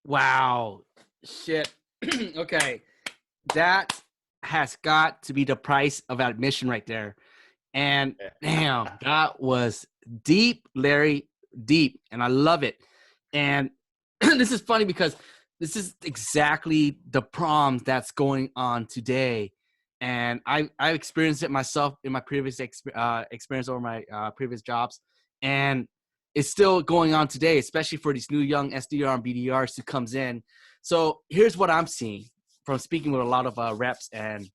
Wow. Shit. Okay. That has got to be the price of admission right there. And damn, that was deep, Larry, deep. And I love it. And this is funny because this is exactly the problem that's going on today. And I experienced it myself in my previous experience over my previous jobs. And it's still going on today, especially for these new young SDR and BDRs who comes in. So here's what I'm seeing from speaking with a lot of reps. And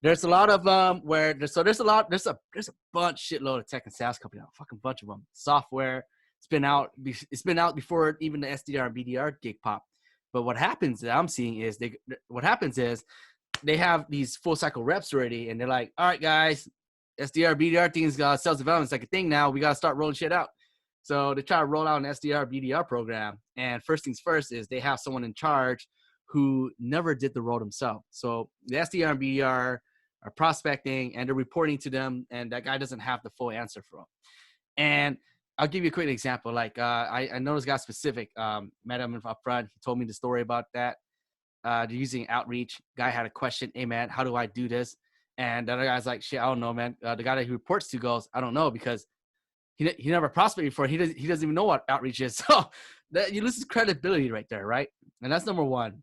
there's a lot of there's a shitload of tech and SaaS companies, a fucking bunch of them. Software, it's been out before even the SDR and BDR gig pop. But what happens that I'm seeing is they have these full cycle reps already, and they're like, all right, guys, SDR, BDR things, sales development's like a thing now. We got to start rolling shit out. So they try to roll out an SDR, BDR program. And first things first is they have someone in charge who never did the role themselves. So the SDR and BDR are prospecting and they're reporting to them, and that guy doesn't have the full answer for them. And I'll give you a quick example. Like I know this guy specific, met him up front. He told me the story about that. They're using outreach. Guy had a question. Hey man, how do I do this? And the other guy's like, shit, I don't know, man. The guy that he reports to goes, I don't know, because he never prospected before. He doesn't even know what outreach is. So you lose his credibility right there, right? And that's number one.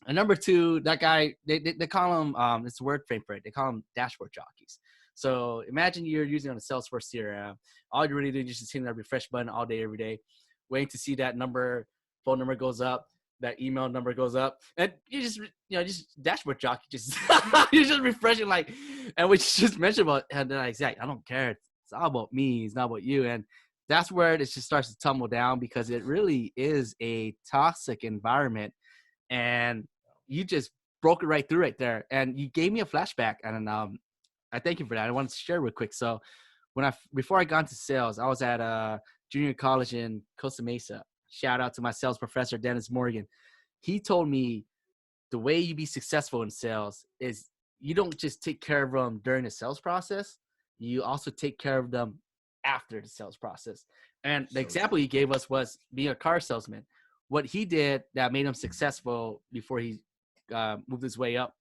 And number two, that guy, they call him, it's a word frame for it. They call him dashboard jockeys. So imagine you're using on a Salesforce CRM. All you're really doing is just hitting that refresh button all day, every day, waiting to see that phone number goes up, that email number goes up, and you just dashboard jockey, just you're just refreshing, like, and we just mentioned about, and then exactly, I don't care. It's all about me. It's not about you. And that's where it just starts to tumble down, because it really is a toxic environment. And you just broke it right through right there. And you gave me a flashback, and I thank you for that. I wanted to share real quick. So before I got into sales, I was at a junior college in Costa Mesa. shout out to my sales professor, Dennis Morgan. He told me the way you be successful in sales is you don't just take care of them during the sales process. You also take care of them after the sales process. And the example he gave us was being a car salesman. What he did that made him successful before he moved his way up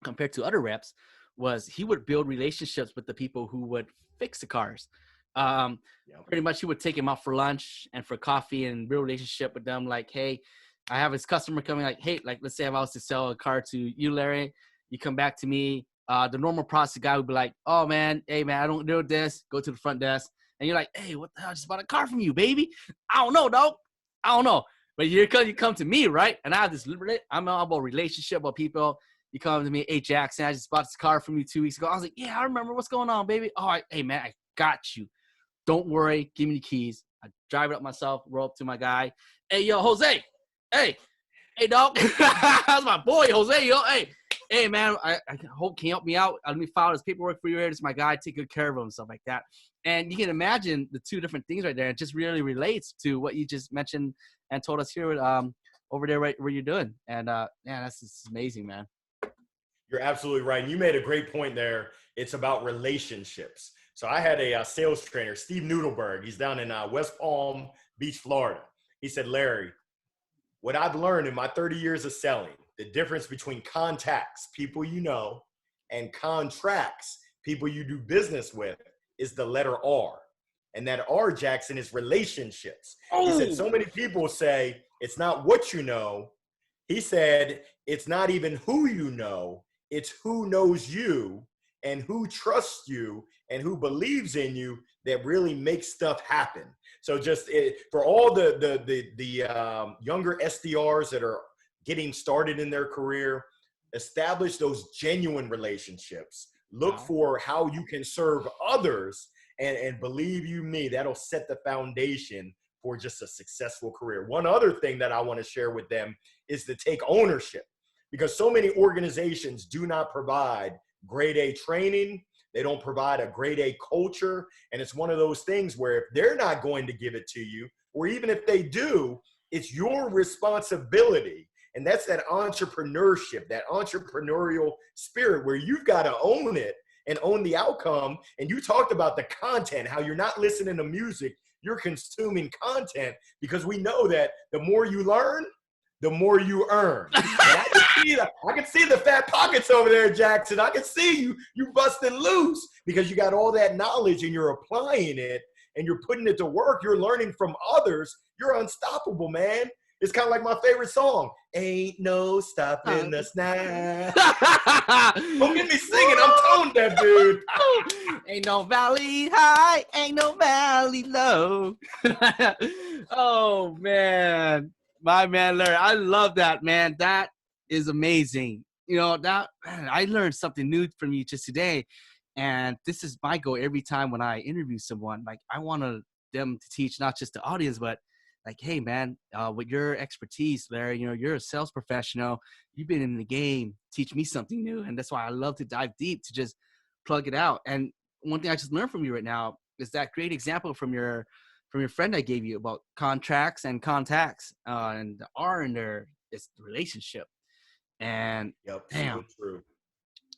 compared to other reps was he would build relationships with the people who would fix the cars. Pretty much he would take him out for lunch and for coffee and build a relationship with them. Like, hey, I have this customer coming, like, hey, like, let's say if I was to sell a car to you, Larry, you come back to me. The normal process guy would be like, oh, man, hey, man, I don't do this. Go to the front desk. And you're like, hey, what the hell? I just bought a car from you, baby. I don't know, dog. I don't know. But you come to me, right? And I have this, I'm all about relationship, about people. You come to me, hey, Jackson, I just bought this car from you 2 weeks ago. I was like, yeah, I remember. What's going on, baby? Oh, hey, man, I got you. Don't worry. Give me the keys. I drive it up myself, roll up to my guy. Hey, yo, Jose. Hey, dog. That's my boy, Jose. Yo, hey, man, I hope can you help me out? Let me file this paperwork for you. This is my guy. Take good care of him, stuff like that. And you can imagine the two different things right there. It just really relates to what you just mentioned and told us here over there right where you're doing. And, that's amazing, man. You're absolutely right. And you made a great point there. It's about relationships. So I had a sales trainer, Steve Noodleberg. He's down in West Palm Beach, Florida. He said, Larry, what I've learned in my 30 years of selling, the difference between contacts, people you know, and contracts, people you do business with, is the letter R. And that R, Jackson, is relationships. He said so many people say it's not what you know. He said it's not even who you know. It's who knows you and who trusts you and who believes in you that really makes stuff happen. So just for all the younger SDRs that are getting started in their career, establish those genuine relationships. Look for how you can serve others, and believe you me, that'll set the foundation for just a successful career. One other thing that I want to share with them is to take ownership, because so many organizations do not provide grade A training. They don't provide a grade A culture. And it's one of those things where if they're not going to give it to you, or even if they do, it's your responsibility. And that's that entrepreneurship, that entrepreneurial spirit where you've got to own it and own the outcome. And you talked about the content, how you're not listening to music, you're consuming content, because we know that the more you learn, the more you earn. I can see the fat pockets over there, Jackson. I can see you busting loose because you got all that knowledge and you're applying it and you're putting it to work. You're learning from others. You're unstoppable, man. It's kind of like my favorite song. Ain't no stopping us now. Don't get me singing. I'm tone deaf, dude. Ain't no valley high, ain't no valley low. Oh, man. My man, Larry, I love that, man. That is amazing. You know, man, I learned something new from you just today. And this is my goal every time when I interview someone. Like, I want them to teach not just the audience, but like, hey, man, with your expertise, Larry, you know, you're a sales professional. You've been in the game. Teach me something new. And that's why I love to dive deep to just plug it out. And one thing I just learned from you right now is that great example from your friend I gave you about contracts and contacts, and the R in there is the relationship. And damn, so true.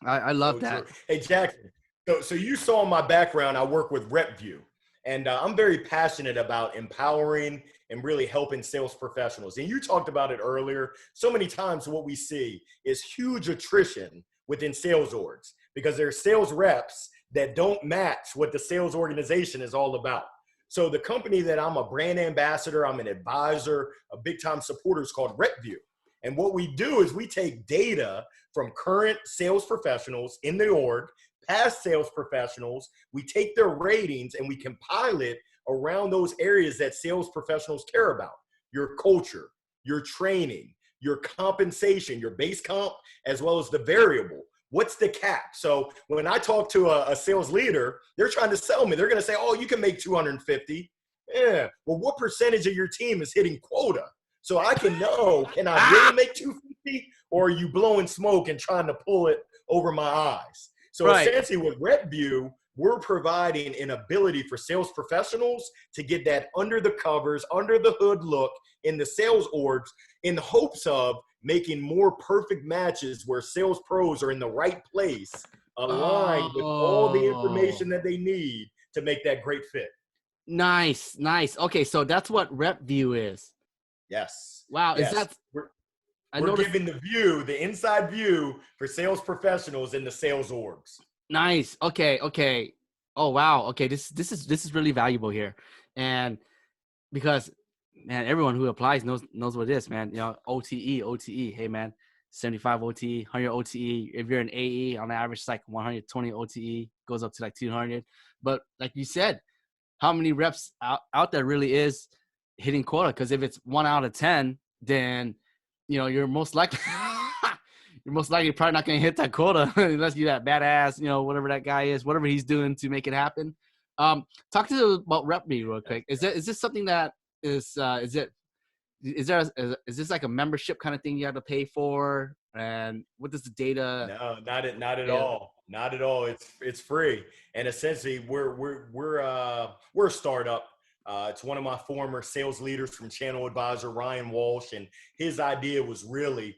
I love that. True. Hey, Jackson, so you saw in my background, I work with RepView, and I'm very passionate about empowering and really helping sales professionals. And you talked about it earlier. So many times what we see is huge attrition within sales orgs because there are sales reps that don't match what the sales organization is all about. So the company that I'm a brand ambassador, I'm an advisor, a big time supporter is called RepView. And what we do is we take data from current sales professionals in the org, past sales professionals, we take their ratings and we compile it around those areas that sales professionals care about. Your culture, your training, your compensation, your base comp, as well as the variable. What's the cap? So when I talk to a sales leader, they're trying to sell me. They're going to say, oh, you can make 250. Yeah. Well, what percentage of your team is hitting quota? So I can know, can I really make 250, or are you blowing smoke and trying to pull it over my eyes? So essentially with RepView, we're providing an ability for sales professionals to get that under the covers, under the hood look in the sales orgs in hopes of making more perfect matches where sales pros are in the right place, aligned with all the information that they need to make that great fit. Nice. Okay, so that's what rep view is. Yes. Wow. Yes. Is that? We're giving the view, the inside view for sales professionals in the sales orgs. Nice. Okay. Oh wow. Okay, this is really valuable here, and because man, everyone who applies knows what it is, man. You know, OTE. Hey, man, 75 OTE, 100 OTE. If you're an AE, on average, it's like 120 OTE, goes up to like 200. But like you said, how many reps out there really is hitting quota? Because if it's 1 out of 10, then you know you're most likely probably not going to hit that quota unless you're that badass, you know, whatever that guy is, whatever he's doing to make it happen. Talk to us about rep me real quick. Is this something that is this like a membership kind of thing you have to pay for? And what does the data? No, not at all. Not at all. It's free. And essentially we're a startup. It's one of my former sales leaders from Channel Advisor, Ryan Walsh, and his idea was really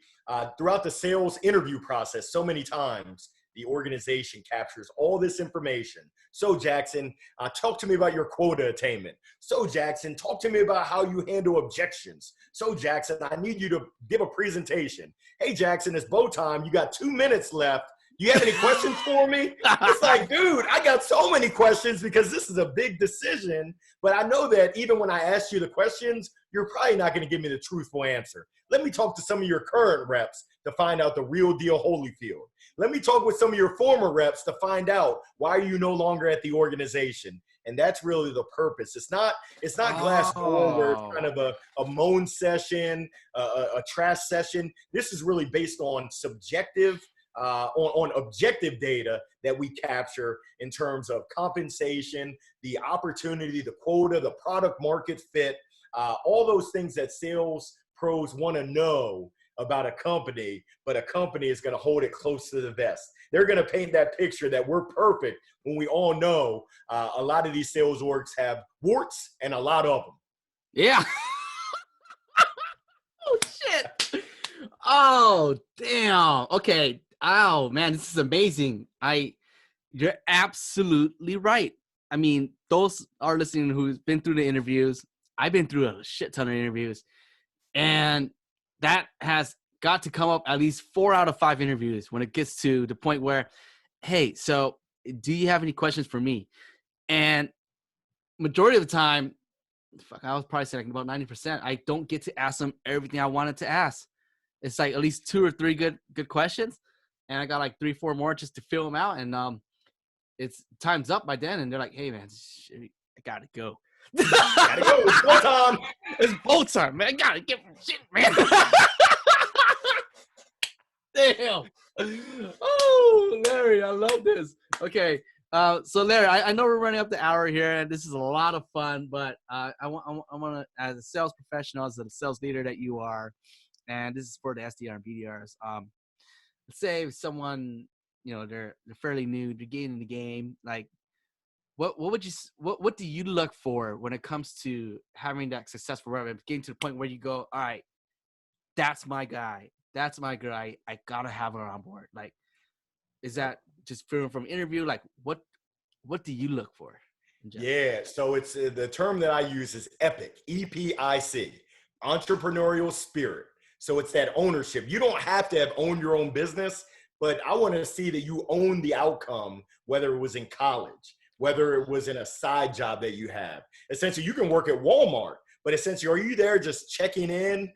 throughout the sales interview process, so many times the organization captures all this information. So Jackson, talk to me about your quota attainment. So Jackson, talk to me about how you handle objections. So Jackson, I need you to give a presentation. Hey Jackson, it's bow time. You got 2 minutes left. Do you have any questions for me? It's like, dude, I got so many questions because this is a big decision. But I know that even when I ask you the questions, you're probably not going to give me the truthful answer. Let me talk to some of your current reps to find out the real deal Holyfield. Let me talk with some of your former reps to find out why are you no longer at the organization. And that's really the purpose. It's not Glassdoor where it's kind of a moan session, a trash session. This is really based on subjective, on objective data that we capture in terms of compensation, the opportunity, the quota, the product market fit, all those things that sales pros want to know about a company, but a company is going to hold it close to the vest. They're going to paint that picture that we're perfect when we all know a lot of these sales orgs have warts and a lot of them. Yeah. Oh, shit. Oh, damn. Okay. Oh, man, this is amazing. You're absolutely right. I mean, those are listening who's been through the interviews. I've been through a shit ton of interviews. And that has got to come up at least 4 out of 5 interviews when it gets to the point where, hey, so do you have any questions for me? And majority of the time, I was probably saying about 90%, I don't get to ask them everything I wanted to ask. It's like at least 2 or 3 good questions. And I got like 3, 4 more just to fill them out. And it's time's up by then. And they're like, hey, man, I got to go. Gotta go. It's bow time. It's bow time, man. I gotta get some shit, man. Damn. Oh, Larry, I love this. Okay, so Larry, I know we're running up the hour here, and this is a lot of fun. But I want to, as a sales professional, as a sales leader that you are, and this is for the SDR and BDRs. Let's say if someone, you know, they're fairly new, they're getting in the game, like. What do you look for when it comes to having that successful rep, getting to the point where you go, all right, that's my guy, that's my girl, I gotta have her on board? Like, is that just from interview? Like, what do you look for? Yeah, so it's the term that I use is EPIC, EPIC, entrepreneurial spirit. So it's that ownership. You don't have to have owned your own business, but I want to see that you own the outcome, whether it was in college, whether it was in a side job that you have. Essentially, you can work at Walmart, but essentially, are you there just checking in,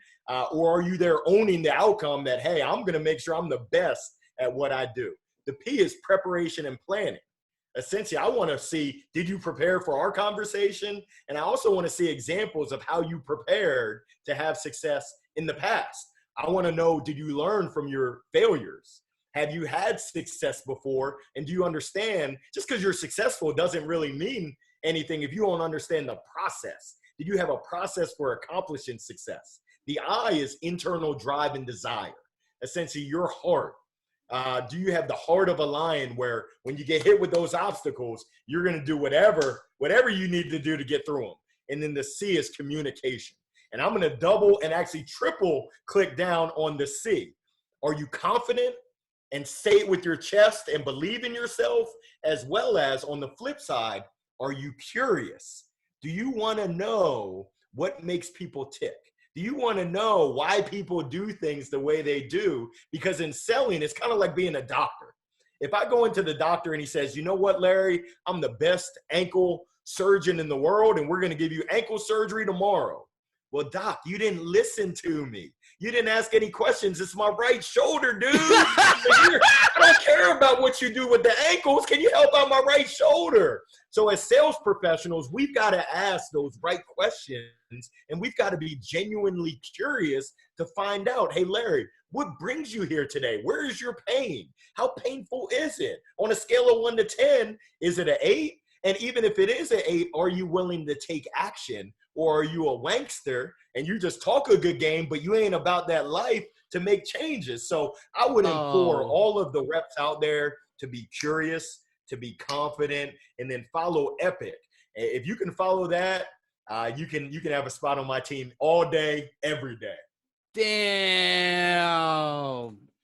or are you there owning the outcome that, hey, I'm going to make sure I'm the best at what I do? The P is preparation and planning. Essentially, I want to see, did you prepare for our conversation? And I also want to see examples of how you prepared to have success in the past. I want to know, did you learn from your failures? Have you had success before? And do you understand, just because you're successful doesn't really mean anything if you don't understand the process. Did you have a process for accomplishing success? The I is internal drive and desire. Essentially, your heart. Do you have the heart of a lion where when you get hit with those obstacles, you're going to do whatever you need to do to get through them? And then the C is communication. And I'm going to double and actually triple click down on the C. Are you confident and say it with your chest and believe in yourself? As well as on the flip side, are you curious? Do you want to know what makes people tick? Do you want to know why people do things the way they do? Because in selling, it's kind of like being a doctor. If I go into the doctor and he says, you know what, Larry, I'm the best ankle surgeon in the world, and we're going to give you ankle surgery tomorrow. Well, doc, you didn't listen to me. You didn't ask any questions. It's my right shoulder, dude. I don't care about what you do with the ankles. Can you help out my right shoulder? So as sales professionals, we've got to ask those right questions, and we've got to be genuinely curious to find out, hey, Larry, what brings you here today? Where is your pain? How painful is it? On a scale of 1 to 10, is it an 8? And even if it is an 8, are you willing to take action? Or are you a wankster and you just talk a good game, but you ain't about that life to make changes? So I would implore all of the reps out there to be curious, to be confident, and then follow Epic. If you can follow that, you can have a spot on my team all day, every day. Damn.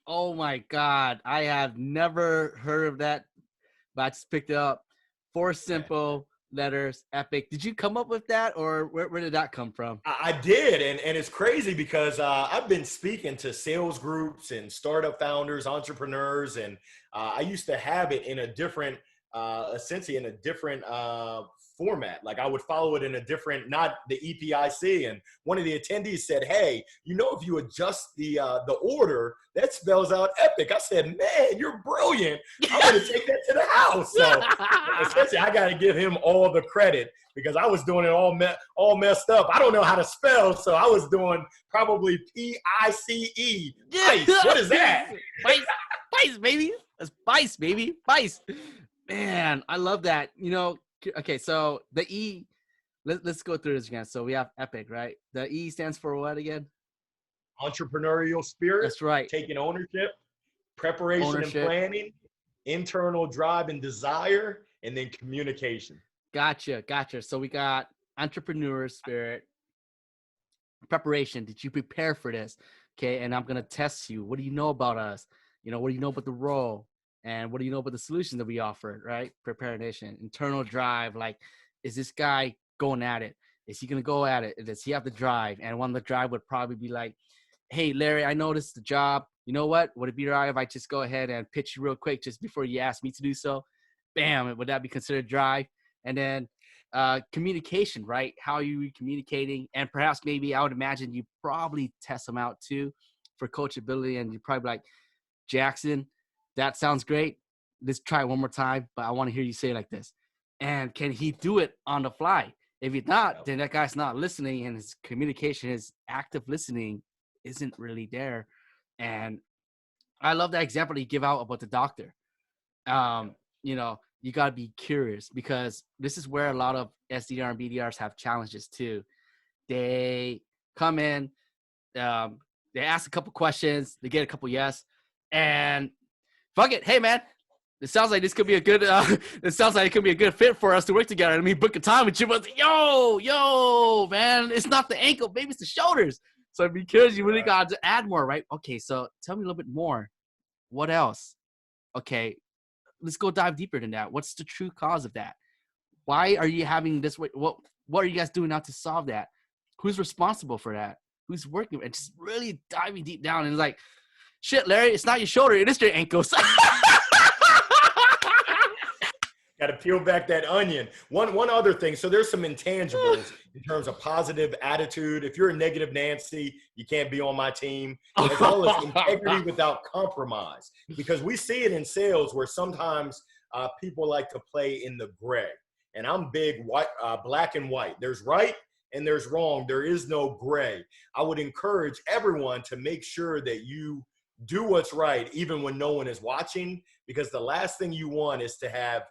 Oh my God. I have never heard of that, but I just picked it up. 4 simple letters, Epic. Did you come up with that, or where did that come from? I did, and it's crazy because I've been speaking to sales groups and startup founders, entrepreneurs, and I used to have it in a different, essentially in a different format. Like I would follow it in a different, not the EPIC. And one of the attendees said, hey, you know, if you adjust the order, that spells out Epic. I said, man, you're brilliant. I'm going to take that to the house. So essentially, I got to give him all the credit because I was doing it all messed up. I don't know how to spell, so I was doing probably P-I-C-E. Pice. What is that? Pice, baby. That's Pice, baby. Pice. Man, I love that. You know, okay, so the E, let's go through this again. So we have Epic, right? The E stands for what again? Entrepreneurial spirit. That's right. Taking ownership, preparation and planning, internal drive and desire, and then communication. Gotcha. So we got entrepreneur spirit, preparation. Did you prepare for this? Okay, and I'm going to test you. What do you know about us? You know, what do you know about the role? And what do you know about the solution that we offer, right? Preparation, internal drive. Like, is this guy going at it? Is he going to go at it? Does he have the drive? And one of the drive would probably be like, hey, Larry, I noticed the job. You know what? Would it be all right if I just go ahead and pitch you real quick just before you ask me to do so? Bam. Would that be considered drive? And then communication, right? How are you communicating? And perhaps maybe I would imagine you probably test them out too for coachability. And you probably like, Jackson, that sounds great. Let's try it one more time, but I want to hear you say it like this. And can he do it on the fly? If he's not, then that guy's not listening, and his communication, his active listening isn't really there. And I love that example that you give out about the doctor. You know, you got to be curious because this is where a lot of SDR and BDRs have challenges too. They come in, they ask a couple questions, they get a couple yes, and fuck it. Hey, man, it sounds like this could be a good, it sounds like it could be a good fit for us to work together. I mean, book a time with you, but yo, man, it's not the ankle, baby, it's the shoulders. So because you really got to add more, right? Okay, so tell me a little bit more. What else? Okay, let's go dive deeper than that. What's the true cause of that? Why are you having this way? What are you guys doing now to solve that? Who's responsible for that? Who's working? And just really diving deep down and like, shit, Larry, it's not your shoulder, it is your ankles. Got to peel back that onion. One other thing. So there's some intangibles in terms of positive attitude. If you're a negative Nancy, you can't be on my team. As well as integrity without compromise. Because we see it in sales where sometimes people like to play in the gray. And I'm big white, black and white. There's right and there's wrong. There is no gray. I would encourage everyone to make sure that you do what's right even when no one is watching. Because the last thing you want is to have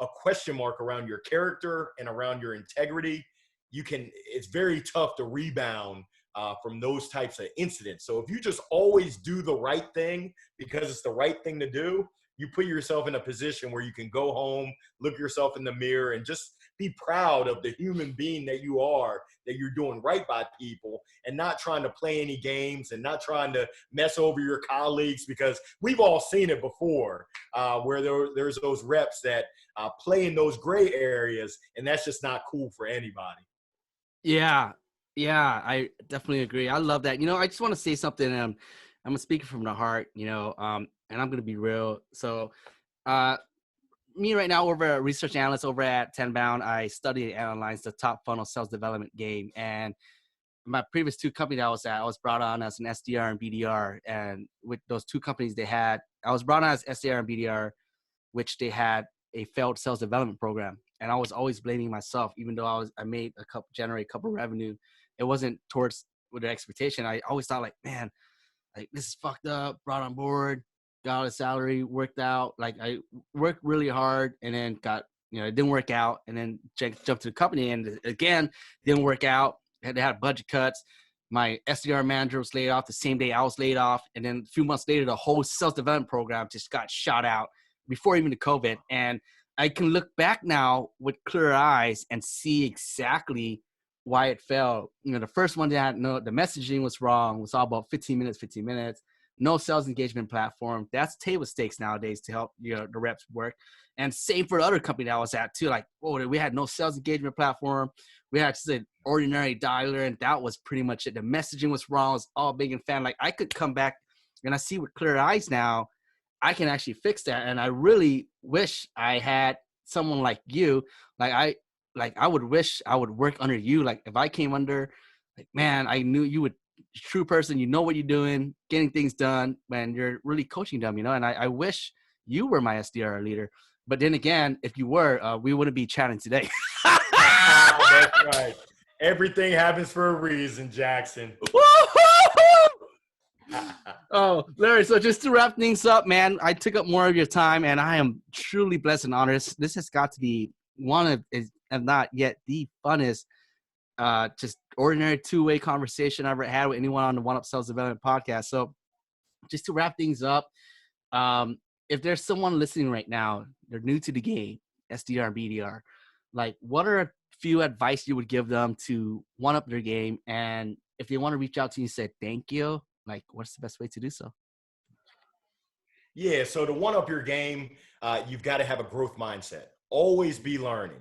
a question mark around your character and around your integrity. It's very tough to rebound from those types of incidents. So if you just always do the right thing because it's the right thing to do, you put yourself in a position where you can go home, look yourself in the mirror, and just be proud of the human being that you are, that you're doing right by people and not trying to play any games and not trying to mess over your colleagues, because we've all seen it before where there's those reps that play in those gray areas, and that's just not cool for anybody. Yeah, I definitely agree. I love that. I just want to say something. I'm speaking from the heart, and I'm going to be real. So, me right now, over a research analyst over at Tenbound, I study and analyze the top funnel sales development game. And my previous two companies I was at, I was brought on as an SDR and BDR. And with those two companies I was brought on as SDR and BDR, which they had a failed sales development program. And I was always blaming myself, even though I made generate a couple revenue. It wasn't towards with the expectation. I always thought like, man, like this is fucked up, brought on board, got a salary, worked out. Like I worked really hard and then it didn't work out. And then jumped to the company and again, didn't work out. They had budget cuts. My SDR manager was laid off the same day I was laid off. And then a few months later, the whole sales development program just got shot out before even the COVID. And I can look back now with clear eyes and see exactly why it failed. The first one the messaging was wrong. It was all about 15 minutes. No sales engagement platform. That's table stakes nowadays to help the reps work. And same for the other company that I was at too. Like, we had no sales engagement platform. We had just an ordinary dialer, and that was pretty much it. The messaging was wrong. It was all big and fan. Like I could come back and I see with clear eyes now, I can actually fix that. And I really wish I had someone like you. I would wish I would work under you. Like if I came under, like, man, I knew you would, true person, you know what you're doing, getting things done, man, you're really coaching them, and I wish you were my SDR leader. But then again, if you were, we wouldn't be chatting today. That's right. Everything happens for a reason, Jackson. Oh, Larry, so just to wrap things up, man, I took up more of your time, and I am truly blessed and honored. This has got to be one of, if not yet, the funnest, just ordinary two-way conversation I've ever had with anyone on the One Up Sales Development podcast. So just to wrap things up, if there's someone listening right now, they're new to the game, SDR and BDR, like what are a few advice you would give them to one up their game? And if they want to reach out to you and say thank you, like what's the best way to do so? Yeah, so to one up your game, you've got to have a growth mindset. Always be learning.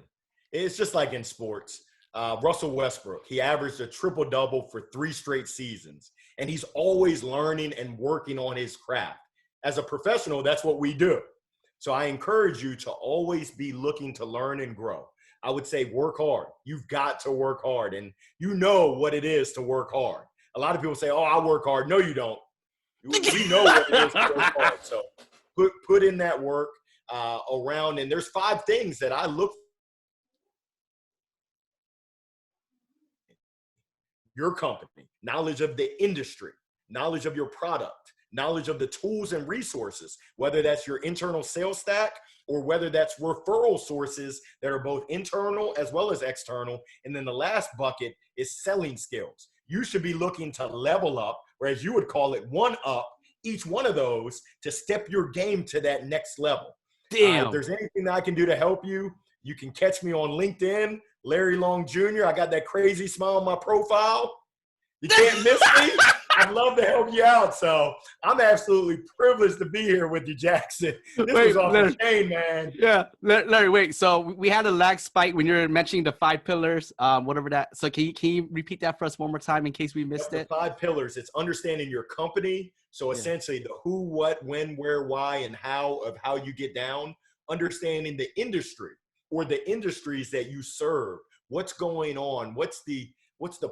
It's just like in sports. Russell Westbrook, he averaged a triple-double for 3 straight seasons, and he's always learning and working on his craft. As a professional, that's what we do. So I encourage you to always be looking to learn and grow. I would say work hard. You've got to work hard, and you know what it is to work hard. A lot of people say, oh, I work hard. No, you don't. We know what it is to work hard. So put in that work around, and there's 5 things that I look for. Your company, knowledge of the industry, knowledge of your product, knowledge of the tools and resources, whether that's your internal sales stack or whether that's referral sources that are both internal as well as external. And then the last bucket is selling skills. You should be looking to level up, or as you would call it, one up each one of those to step your game to that next level. Damn. If there's anything that I can do to help you, you can catch me on LinkedIn, Larry Long Jr. I got that crazy smile on my profile. You can't miss me. I'd love to help you out. So I'm absolutely privileged to be here with you, Jackson. This was off the chain, man. Yeah, Larry, wait. So we had a lag spike when you were mentioning the 5 pillars, whatever that. So can you repeat that for us one more time in case we missed it? The 5 pillars. It's understanding your company. So essentially the who, what, when, where, why, and how of how you get down. Understanding the industry or the industries that you serve. What's going on? What's the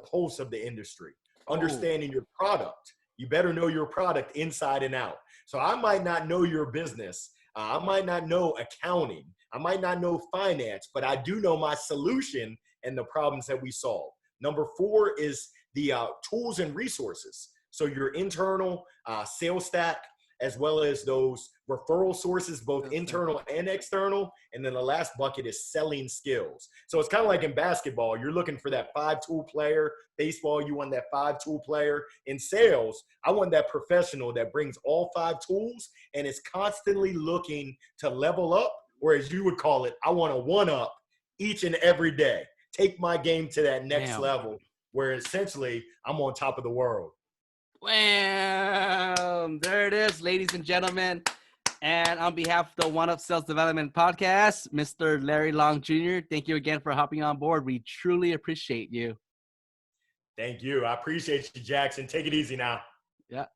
pulse of the industry? Understanding your product. You better know your product inside and out. So I might not know your business. I might not know accounting. I might not know finance, but I do know my solution and the problems that we solve. Number 4 is the tools and resources. So your internal sales stack, as well as those referral sources, both Yes, sir. internal and external. And then the last bucket is selling skills. So it's kind of like in basketball, you're looking for that 5-tool player. Baseball, you want that 5-tool player. In sales, I want that professional that brings all 5 tools and is constantly looking to level up, or as you would call it, I want to one-up each and every day. Take my game to that next level where essentially I'm on top of the world. Wham! There it is, ladies and gentlemen. And on behalf of the One Up Sales Development Podcast, Mr. Larry Long Jr., thank you again for hopping on board. We truly appreciate you. Thank you. I appreciate you, Jackson. Take it easy now. Yeah.